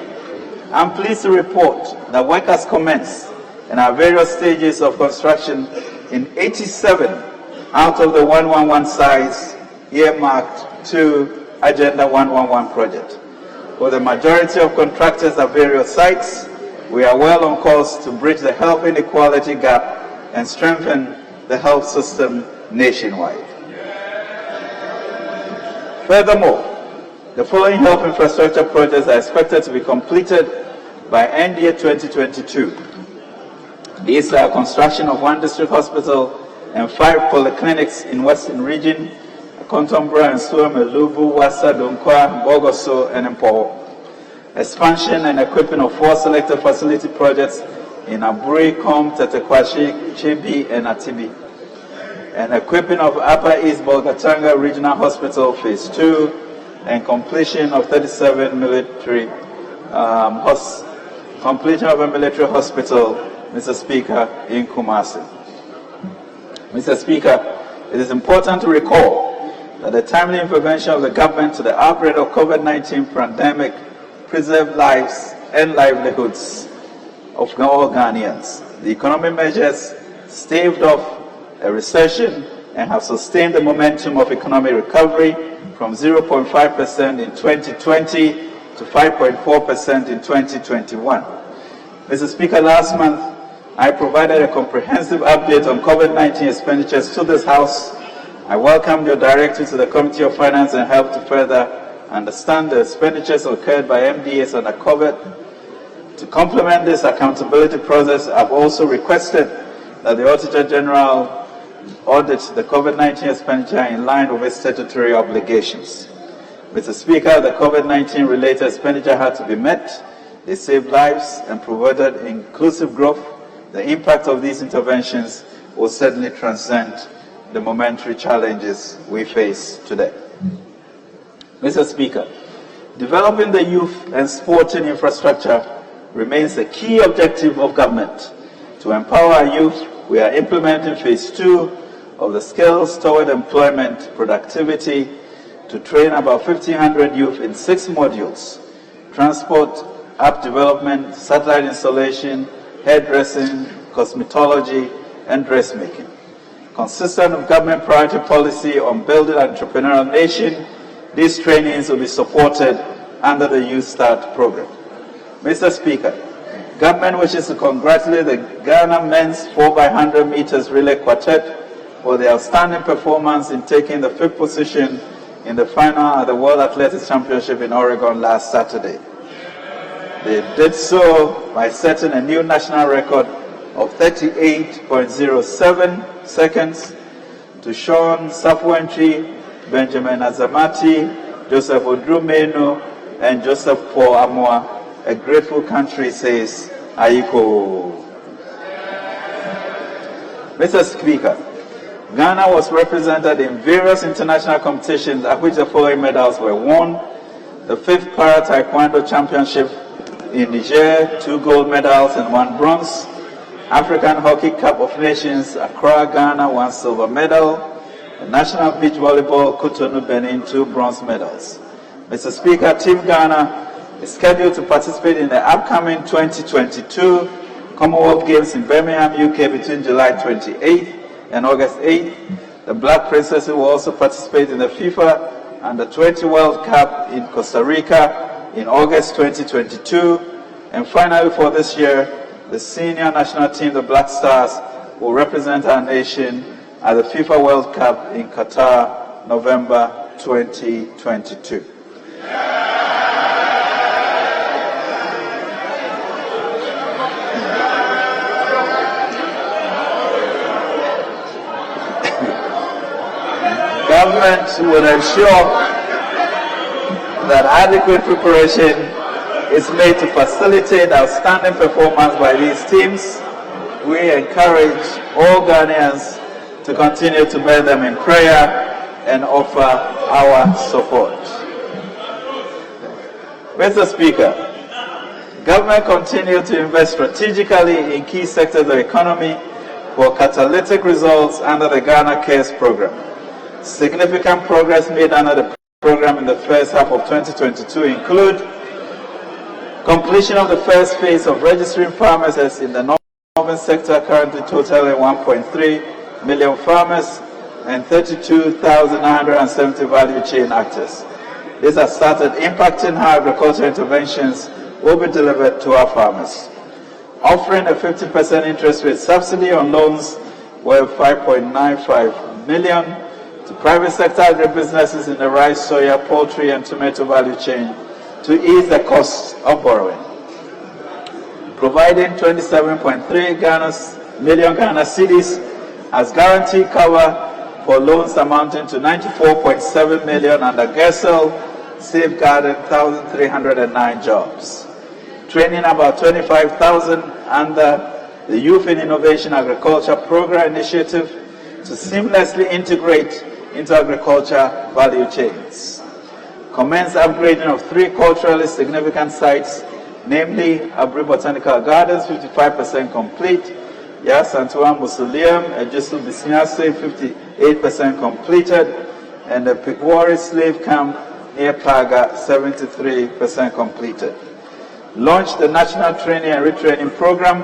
Speaker 2: I'm pleased to report that work has commenced in our various stages of construction in 87 out of the 111 sites earmarked to Agenda 111 project. For the majority of contractors at various sites, we are well on course to bridge the health inequality gap and strengthen the health system nationwide. Furthermore, the following health infrastructure projects are expected to be completed by end year 2022. These are construction of 1 district hospital and 5 polyclinics in Western Region, Kontombra and Suome, Lubu, Wassa, Donkwa, Bogoso, and Mpoho. Expansion and equipping of 4 selected facility projects in Aburi, Kom, Tetekwashi, Chibi, and Atibi. And equipping of Upper East Bolgatanga Regional Hospital Phase 2, and completion of 37 military completion of a military hospital, Mr. Speaker, in Kumasi. Mr. Speaker, it is important to recall that the timely intervention of the government to the outbreak of COVID-19 pandemic preserved lives and livelihoods of all Ghanaians. The economic measures staved off a recession and have sustained the momentum of economic recovery from 0.5% in 2020 to 5.4% in 2021. Mr. Speaker, last month, I provided a comprehensive update on COVID-19 expenditures to this House. I welcomed your directive to the Committee of Finance and Health to further understand the expenditures occurred by MDAs under COVID. To complement this accountability process, I've also requested that the Auditor General audit the COVID-19 expenditure in line with its statutory obligations. Mr. Speaker, the COVID-19 related expenditure had to be met. They saved lives and provided inclusive growth. The impact of these interventions will certainly transcend the momentary challenges we face today. Mr. Speaker, developing the youth and sporting infrastructure remains a key objective of government. To empower our youth, we are implementing Phase 2 of the Skills Toward Employment Productivity to train about 1,500 youth in 6 modules: transport, app development, satellite installation, hairdressing, cosmetology, and dressmaking. Consistent with government priority policy on building an entrepreneurial nation, these trainings will be supported under the Youth Start program. Mr. Speaker, government wishes to congratulate the Ghana men's 4x100 meters relay quartet for their outstanding performance in taking the 5th position in the final at the World Athletics Championship in Oregon last Saturday. They did so by setting a new national record of 38.07 seconds to Sean Safuentry, Benjamin Azamati, Joseph Odrumenu, and Joseph Paul Amoa. A grateful country says, Aiko. Mr. Speaker, Ghana was represented in various international competitions at which the following medals were won. The 5th Para Taekwondo Championship in Niger, 2 gold medals and 1 bronze. African Hockey Cup of Nations, Accra, Ghana, 1 silver medal. The National Beach Volleyball, Cotonou, Benin, 2 bronze medals. Mr. Speaker, Team Ghana is scheduled to participate in the upcoming 2022 Commonwealth Games in Birmingham, UK between July 28th and August 8th. The Black Princesses will also participate in the FIFA Under-20 World Cup in Costa Rica in August 2022. And finally, for this year, the senior national team, the Black Stars, will represent our nation at the FIFA World Cup in Qatar, November 2022. Government will ensure that adequate preparation is made to facilitate outstanding performance by these teams. We encourage all Ghanaians to continue to bear them in prayer and offer our support. Mr. Speaker, government continues to invest strategically in key sectors of the economy for catalytic results under the Ghana Cares program. Significant progress made under the program in the first half of 2022 include completion of the first phase of registering farmers as in the northern sector, currently totaling 1.3 million farmers and 32,970 value chain actors. This has started impacting how agricultural interventions will be delivered to our farmers. Offering a 50% interest rate subsidy on loans worth 5.95 million to private sector agribusinesses in the rice, soya, poultry, and tomato value chain to ease the cost of borrowing. Providing 27.3 million Ghana cedis as guarantee cover for loans amounting to 94.7 million under GESEL, safeguarding 1,309 jobs. Training about 25,000 under the Youth in Innovation Agriculture Program Initiative to seamlessly integrate into agriculture value chains. Commence upgrading of 3 culturally significant sites, namely Abri Botanical Gardens, 55% complete, Yas Antoine Mausoleum, Ejisu Bisinyase, 58% completed, and the Pigwari Slave Camp near Paga, 73% completed. Launched the National Training and Retraining Program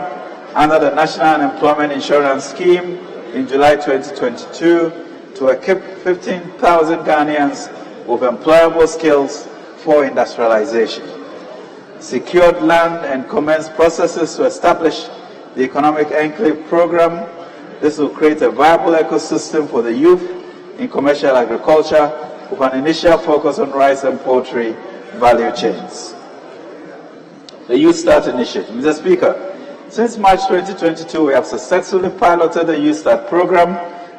Speaker 2: under the National Unemployment Insurance Scheme in July 2022 to equip 15,000 Ghanaians with employable skills for industrialization. Secured land and commenced processes to establish the Economic Enclave Program. This will create a viable ecosystem for the youth in commercial agriculture with an initial focus on rice and poultry value chains. The Youth Start Initiative. Mr. Speaker, since March 2022, we have successfully piloted the Youth Start program.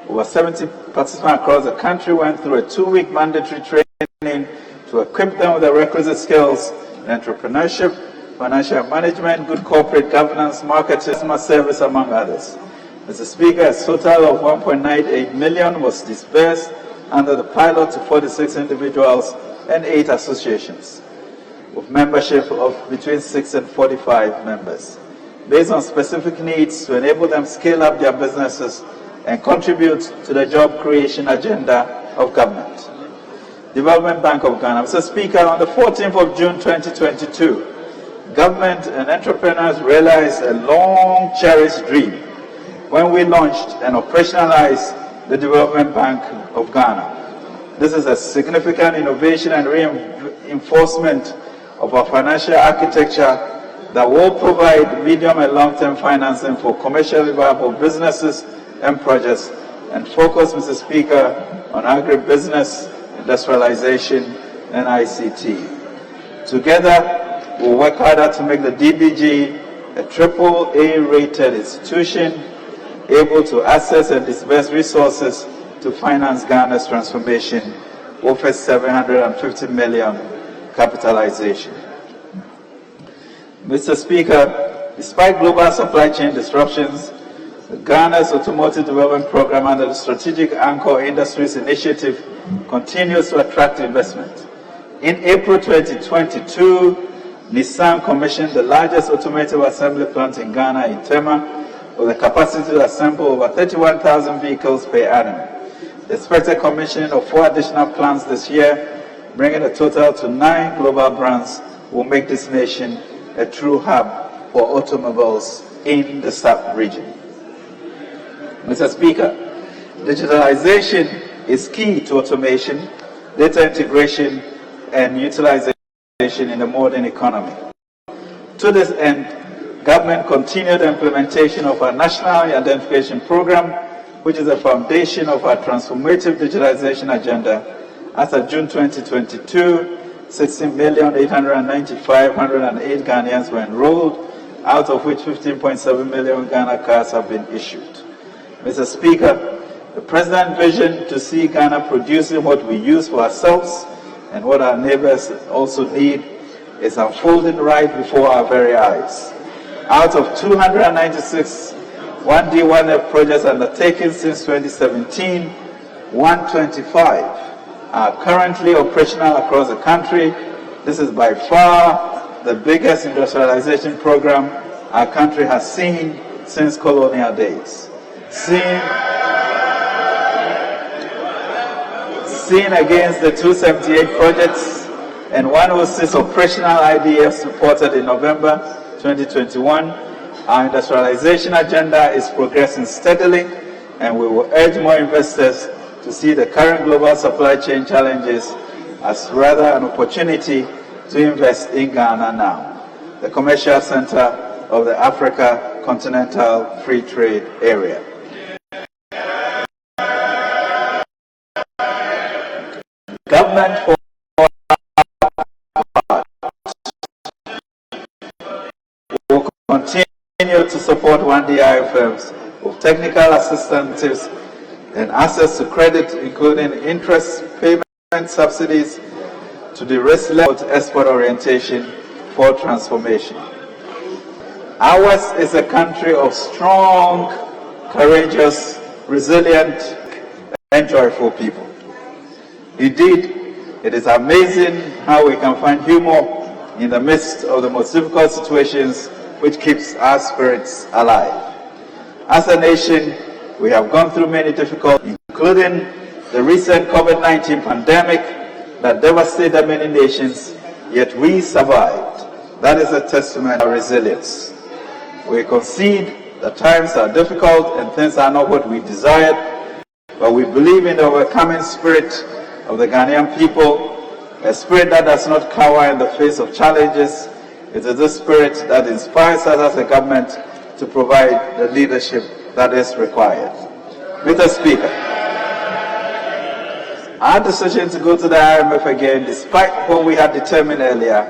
Speaker 2: Over 70 participants across the country went through a 2-week mandatory training to equip them with the requisite skills in entrepreneurship, financial management, good corporate governance, marketing, customer service, among others. Mr. Speaker, a total of 1.98 million was disbursed under the pilot to 46 individuals and 8 associations, with membership of between 6 and 45 members, based on specific needs to enable them scale up their businesses and contribute to the job creation agenda of government. Development Bank of Ghana. Mr. Speaker, on the 14th of June 2022, government and entrepreneurs realized a long-cherished dream when we launched and operationalized the Development Bank of Ghana. This is a significant innovation and reinforcement of our financial architecture that will provide medium and long-term financing for commercially viable businesses and projects and focus, Mr. Speaker, on agribusiness, industrialization, and ICT. Together, we'll work harder to make the DBG a AAA-rated institution able to access and disburse resources to finance Ghana's transformation with a 750 million capitalization. Mr. Speaker, despite global supply chain disruptions, Ghana's Automotive Development Program under the Strategic Anchor Industries Initiative continues to attract investment. In April 2022, Nissan commissioned the largest automotive assembly plant in Ghana in Tema, with a capacity to assemble over 31,000 vehicles per annum. The expected commissioning of 4 additional plants this year, bringing the total to 9 global brands, will make this nation a true hub for automobiles in the sub-region. Mr. Speaker, digitalization is key to automation, data integration, and utilization in the modern economy. To this end, government continued the implementation of our National Identification Program, which is the foundation of our transformative digitalization agenda. As of June 2022, 16,895,108 Ghanaians were enrolled, out of which 15.7 million Ghana cards have been issued. Mr. Speaker, the President's vision to see Ghana producing what we use for ourselves and what our neighbors also need is unfolding right before our very eyes. Out of 296 1D, 1F projects undertaken since 2017, 125 are currently operational across the country. This is by far the biggest industrialization program our country has seen since colonial days. Seen against the 278 projects and 106 operational IDFs reported in November 2021, our industrialization agenda is progressing steadily, and we will urge more investors to see the current global supply chain challenges as rather an opportunity to invest in Ghana now, the commercial center of the Africa Continental Free Trade Area. Government for will continue to support 1D IFMs with technical assistance and access to credit, including interest payment subsidies, to the risk-level export orientation for transformation. Ours is a country of strong, courageous, resilient, and joyful people. Indeed, it is amazing how we can find humor in the midst of the most difficult situations, which keeps our spirits alive. As a nation, we have gone through many difficulties, including the recent COVID-19 pandemic that devastated many nations, yet we survived. That is a testament to our resilience. We concede that times are difficult and things are not what we desired, but we believe in the overcoming spirit of the Ghanaian people, a spirit that does not cower in the face of challenges. It is this spirit that inspires us as a government to provide the leadership that is required. Mr. Speaker, our decision to go to the IMF again, despite what we had determined earlier,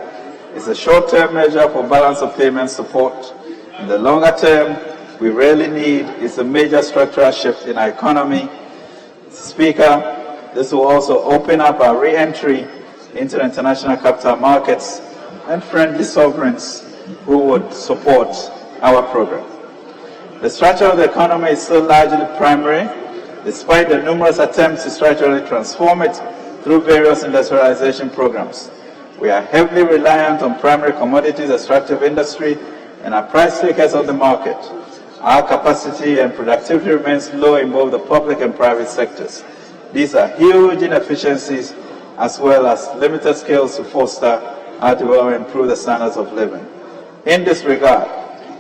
Speaker 2: is a short-term measure for balance of payment support. In the longer term, we really need is a major structural shift in our economy. Mr. Speaker, this will also open up our re-entry into the international capital markets and friendly sovereigns who would support our program. The structure of the economy is still largely primary, despite the numerous attempts to structurally transform it through various industrialization programs. We are heavily reliant on primary commodities extractive industry and are price takers of the market. Our capacity and productivity remains low in both the public and private sectors. These are huge inefficiencies as well as limited skills to foster our development and improve the standards of living. In this regard,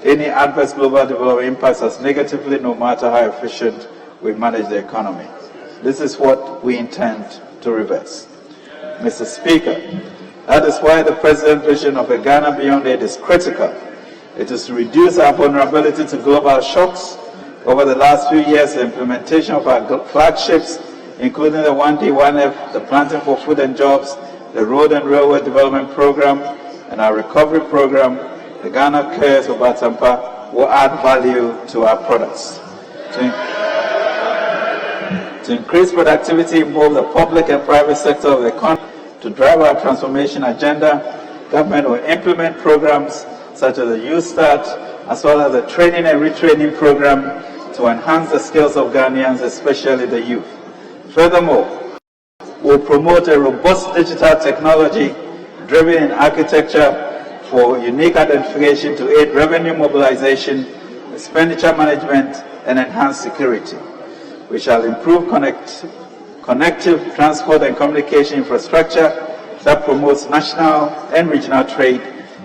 Speaker 2: any adverse global development impacts us negatively no matter how efficient we manage the economy. This is what we intend to reverse. Mr. Speaker, that is why the President's vision of a Ghana beyond aid is critical. It is to reduce our vulnerability to global shocks. Over the last few years, the implementation of our flagships, including the 1D, 1F, the Planting for Food and Jobs, the Road and Railway Development Program, and our recovery program, the Ghana Cares of Atampa, will add value to our products. To increase productivity in both the public and private sector of the economy, to drive our transformation agenda, government will implement programs such as the Youth Start, as well as the training and retraining program to enhance the skills of Ghanaians, especially the youth. Furthermore, we'll promote a robust digital technology driven in architecture for unique identification to aid revenue mobilization, expenditure management, and enhance security. We shall improve connective transport and communication infrastructure that promotes national and regional trade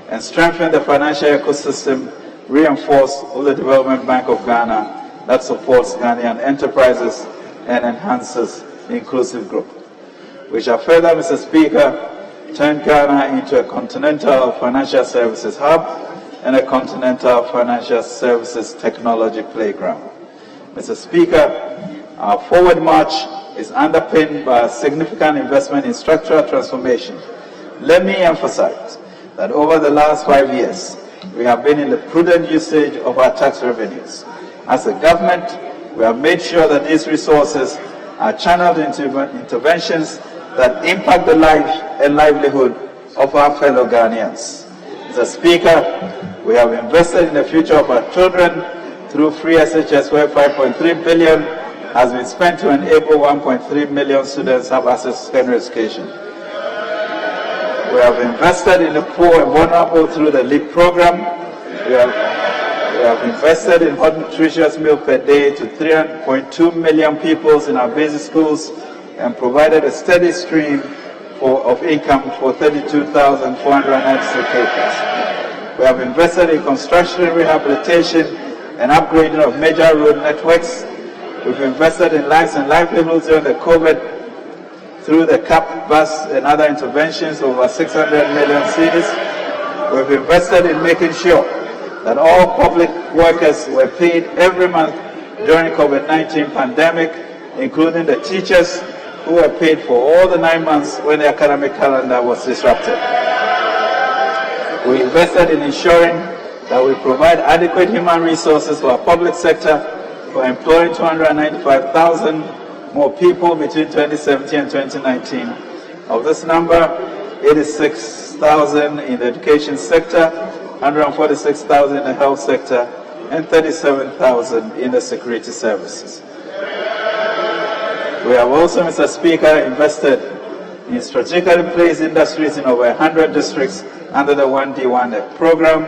Speaker 2: and strengthen the financial ecosystem reinforced with the Development Bank of Ghana that supports Ghanaian enterprises and enhances inclusive growth. We shall further, Mr. Speaker, turn Ghana into a continental financial services hub and a continental financial services technology playground. Mr. Speaker, our forward march is underpinned by a significant investment in structural transformation. Let me emphasize that over the last 5 years, we have been in the prudent usage of our tax revenues. As a government, we have made sure that these resources are channeled into interventions that impact the life and livelihood of our fellow Ghanaians. Mr. Speaker, we have invested in the future of our children through free SHS, where 5.3 billion has been spent to enable 1.3 million students have access to secondary education. We have invested in the poor and vulnerable through the LEAP program. We have invested in hot nutritious meal per day to 3.2 million pupils in our basic schools and provided a steady stream of income for 32,496 acres. We have invested in construction, rehabilitation, and upgrading of major road networks. We've invested in lives and livelihoods during the COVID through the CAP bus and other interventions over 600 million cedis. We've invested in making sure that all public workers were paid every month during COVID-19 pandemic, including the teachers who were paid for all the 9 months when the academic calendar was disrupted. We invested in ensuring that we provide adequate human resources for our public sector for employing 295,000 more people between 2017 and 2019. Of this number, 86,000 in the education sector, 146,000 in the health sector, and 37,000 in the security services. We have also, Mr. Speaker, invested in strategically placed industries in over 100 districts under the 1D, 1F program,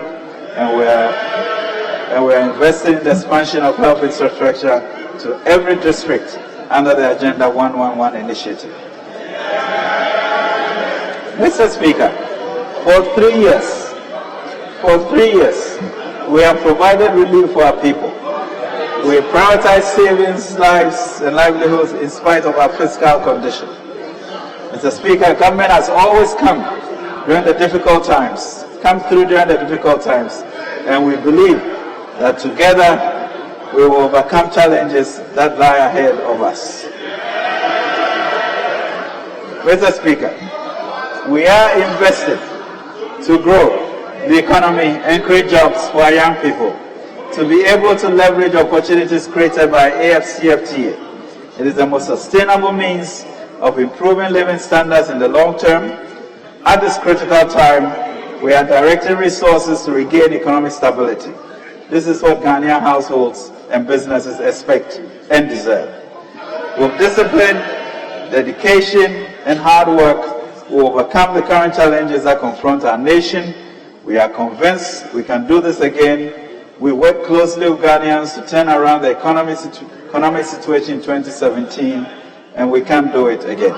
Speaker 2: and we are investing in the expansion of health infrastructure to every district under the Agenda 111 initiative. Mr. Speaker, for 3 years, we have provided relief for our people. We prioritize savings, lives, and livelihoods in spite of our fiscal condition. Mr. Speaker, government has always come through during the difficult times, and we believe that together we will overcome challenges that lie ahead of us. Mr. Speaker, we are invested to grow the economy and create jobs for our young people, to be able to leverage opportunities created by AFCFTA. It is the most sustainable means of improving living standards in the long term. At this critical time, we are directing resources to regain economic stability. This is what Ghanaian households and businesses expect and deserve. With discipline, dedication, and hard work, we will overcome the current challenges that confront our nation. We are convinced we can do this again. We work closely with Ghanaians to turn around the economic situation in 2017, and we can do it again.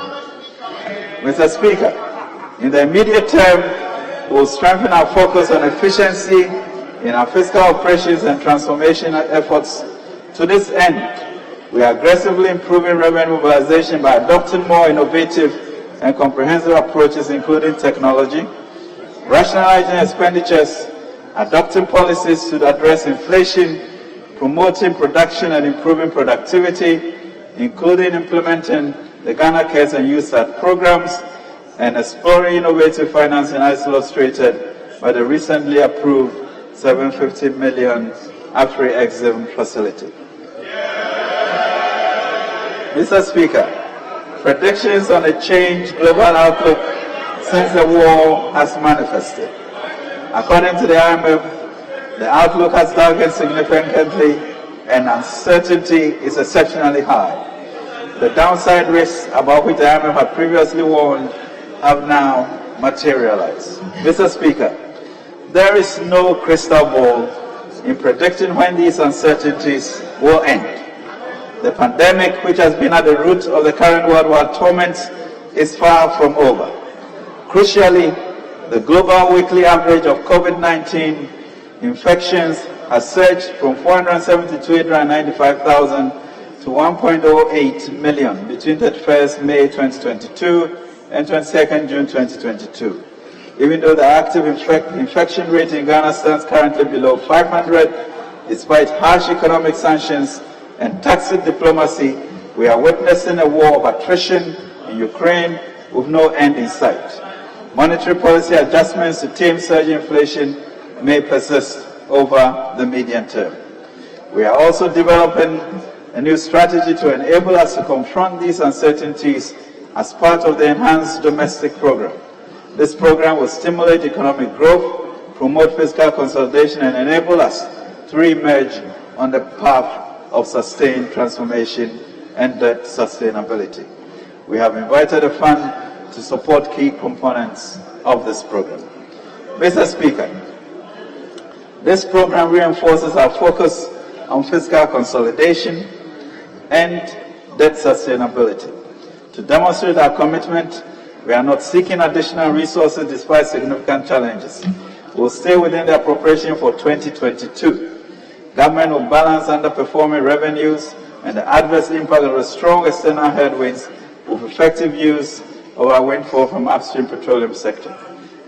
Speaker 2: Mr. Speaker, in the immediate term, We will strengthen our focus on efficiency in our fiscal operations and transformation efforts. To this end, we are aggressively improving revenue mobilization by adopting more innovative and comprehensive approaches, including technology, rationalizing expenditures, adopting policies to address inflation, promoting production and improving productivity, including implementing the Ghana Cares and USAID programs, and exploring innovative financing as illustrated by the recently approved $750 million Afri-Exim facility. Mr. Speaker, predictions on a changed global outlook since the war has manifested. According to the IMF, the outlook has darkened significantly and uncertainty is exceptionally high. The downside risks about which the IMF had previously warned have now materialized. Mr. Speaker, there is no crystal ball in predicting when these uncertainties will end. The pandemic, which has been at the root of the current worldwide torments, is far from over. Crucially, the global weekly average of COVID-19 infections has surged from 470 to 895,000 to 1.08 million between 31st May 2022 and 22nd June 2022. Even though the active infection rate in Ghana stands currently below 500, despite harsh economic sanctions and tacit diplomacy, we are witnessing a war of attrition in Ukraine with no end in sight. Monetary policy adjustments to tame surging inflation may persist over the medium term. We are also developing a new strategy to enable us to confront these uncertainties as part of the Enhanced Domestic Program. This program will stimulate economic growth, promote fiscal consolidation, and enable us to re-emerge on the path of sustained transformation and debt sustainability. We have invited a fund to support key components of this program. Mr. Speaker, this program reinforces our focus on fiscal consolidation and debt sustainability. To demonstrate our commitment, we are not seeking additional resources despite significant challenges. We will stay within the appropriation for 2022. Government will balance underperforming revenues and the adverse impact of the strong external headwinds with effective use of our windfall from upstream petroleum sector.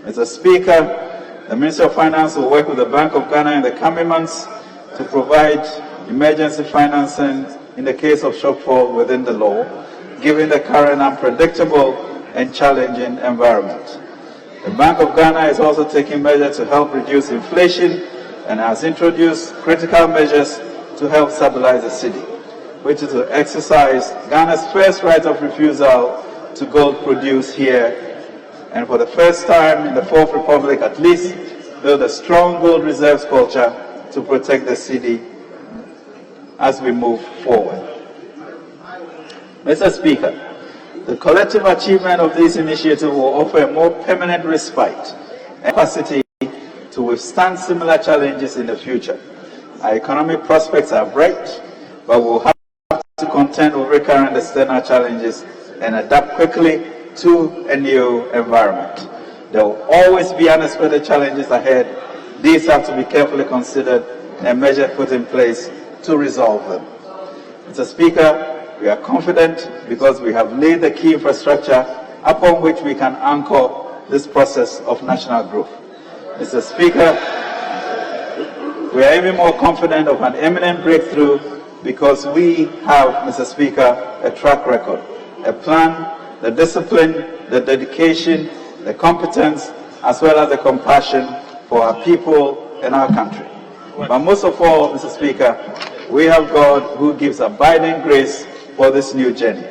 Speaker 2: Mr. Speaker, the Ministry of Finance will work with the Bank of Ghana in the coming months to provide emergency financing in the case of shortfall within the law, given the current unpredictable and challenging environment. The Bank of Ghana is also taking measures to help reduce inflation and has introduced critical measures to help stabilize the cedi, which is to exercise Ghana's first right of refusal to gold produced here, and for the first time in the Fourth Republic at least, build a strong gold reserves culture to protect the cedi as we move forward. Mr. Speaker, the collective achievement of this initiative will offer a more permanent respite and capacity to withstand similar challenges in the future. Our economic prospects are bright, but we'll have to contend with recurrent external challenges and adapt quickly to a new environment. There will always be unexpected challenges ahead. These have to be carefully considered and measures put in place to resolve them. Mr. Speaker, we are confident because we have laid the key infrastructure upon which we can anchor this process of national growth. Mr. Speaker, we are even more confident of an imminent breakthrough because we have, Mr. Speaker, a track record, a plan, the discipline, the dedication, the competence, as well as the compassion for our people and our country. But most of all, Mr. Speaker, we have God who gives abiding grace for this new journey.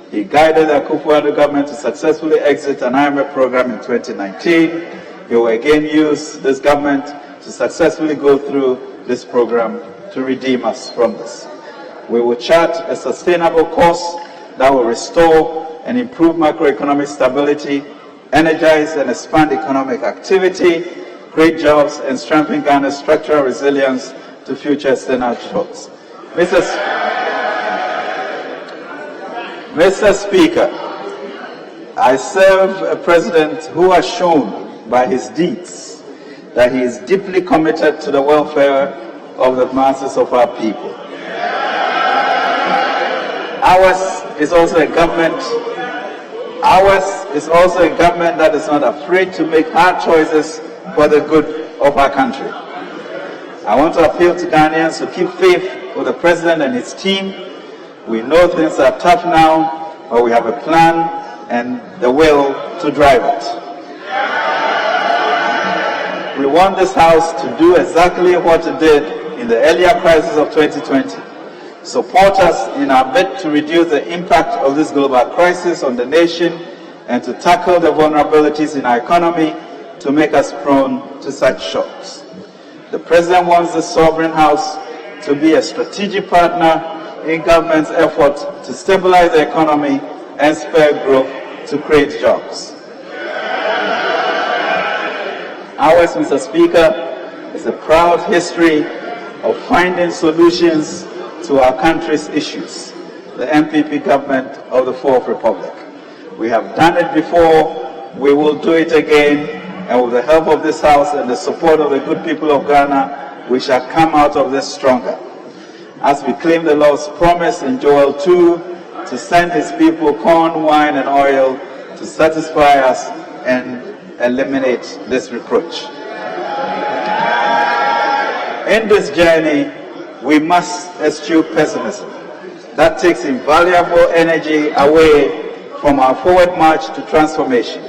Speaker 2: He guided the Ofori-Atta government to successfully exit an IMF program in 2019. He will again use this government to successfully go through this program to redeem us from this. We will chart a sustainable course that will restore and improve macroeconomic stability, energize and expand economic activity, create jobs, and strengthen Ghana's structural resilience to future external shocks. Mr. Speaker, I serve a president who has shown by his deeds that he is deeply committed to the welfare of the masses of our people. Ours is also a government that is not afraid to make hard choices for the good of our country. I want to appeal to Ghanaians to keep faith with the president and his team. We know things are tough now, but we have a plan and the will to drive it. We want this House to do exactly what it did in the earlier crisis of 2020. Support us in our bid to reduce the impact of this global crisis on the nation and to tackle the vulnerabilities in our economy to make us prone to such shocks. The President wants the Sovereign House to be a strategic partner in government's effort to stabilize the economy and spur growth to create jobs. Ours, Mr. Speaker, is a proud history of finding solutions to our country's issues, the MPP government of the Fourth Republic. We have done it before, we will do it again, and with the help of this House and the support of the good people of Ghana, we shall come out of this stronger. As we claim the Lord's promise in Joel 2 to send his people corn, wine, and oil to satisfy us and eliminate this reproach. In this journey, we must eschew pessimism. That takes invaluable energy away from our forward march to transformation.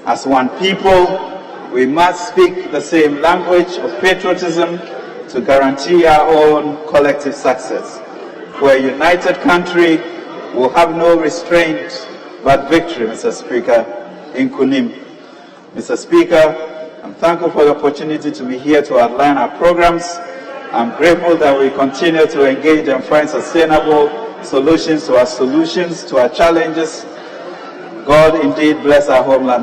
Speaker 2: As one people, we must speak the same language of patriotism to guarantee our own collective success. For a united country will have no restraint but victory, Mr. Speaker, in Kunim. Mr. Speaker, I'm thankful for the opportunity to be here to outline our programs. I'm grateful that we continue to engage and find sustainable solutions to our challenges. God indeed bless our homeland.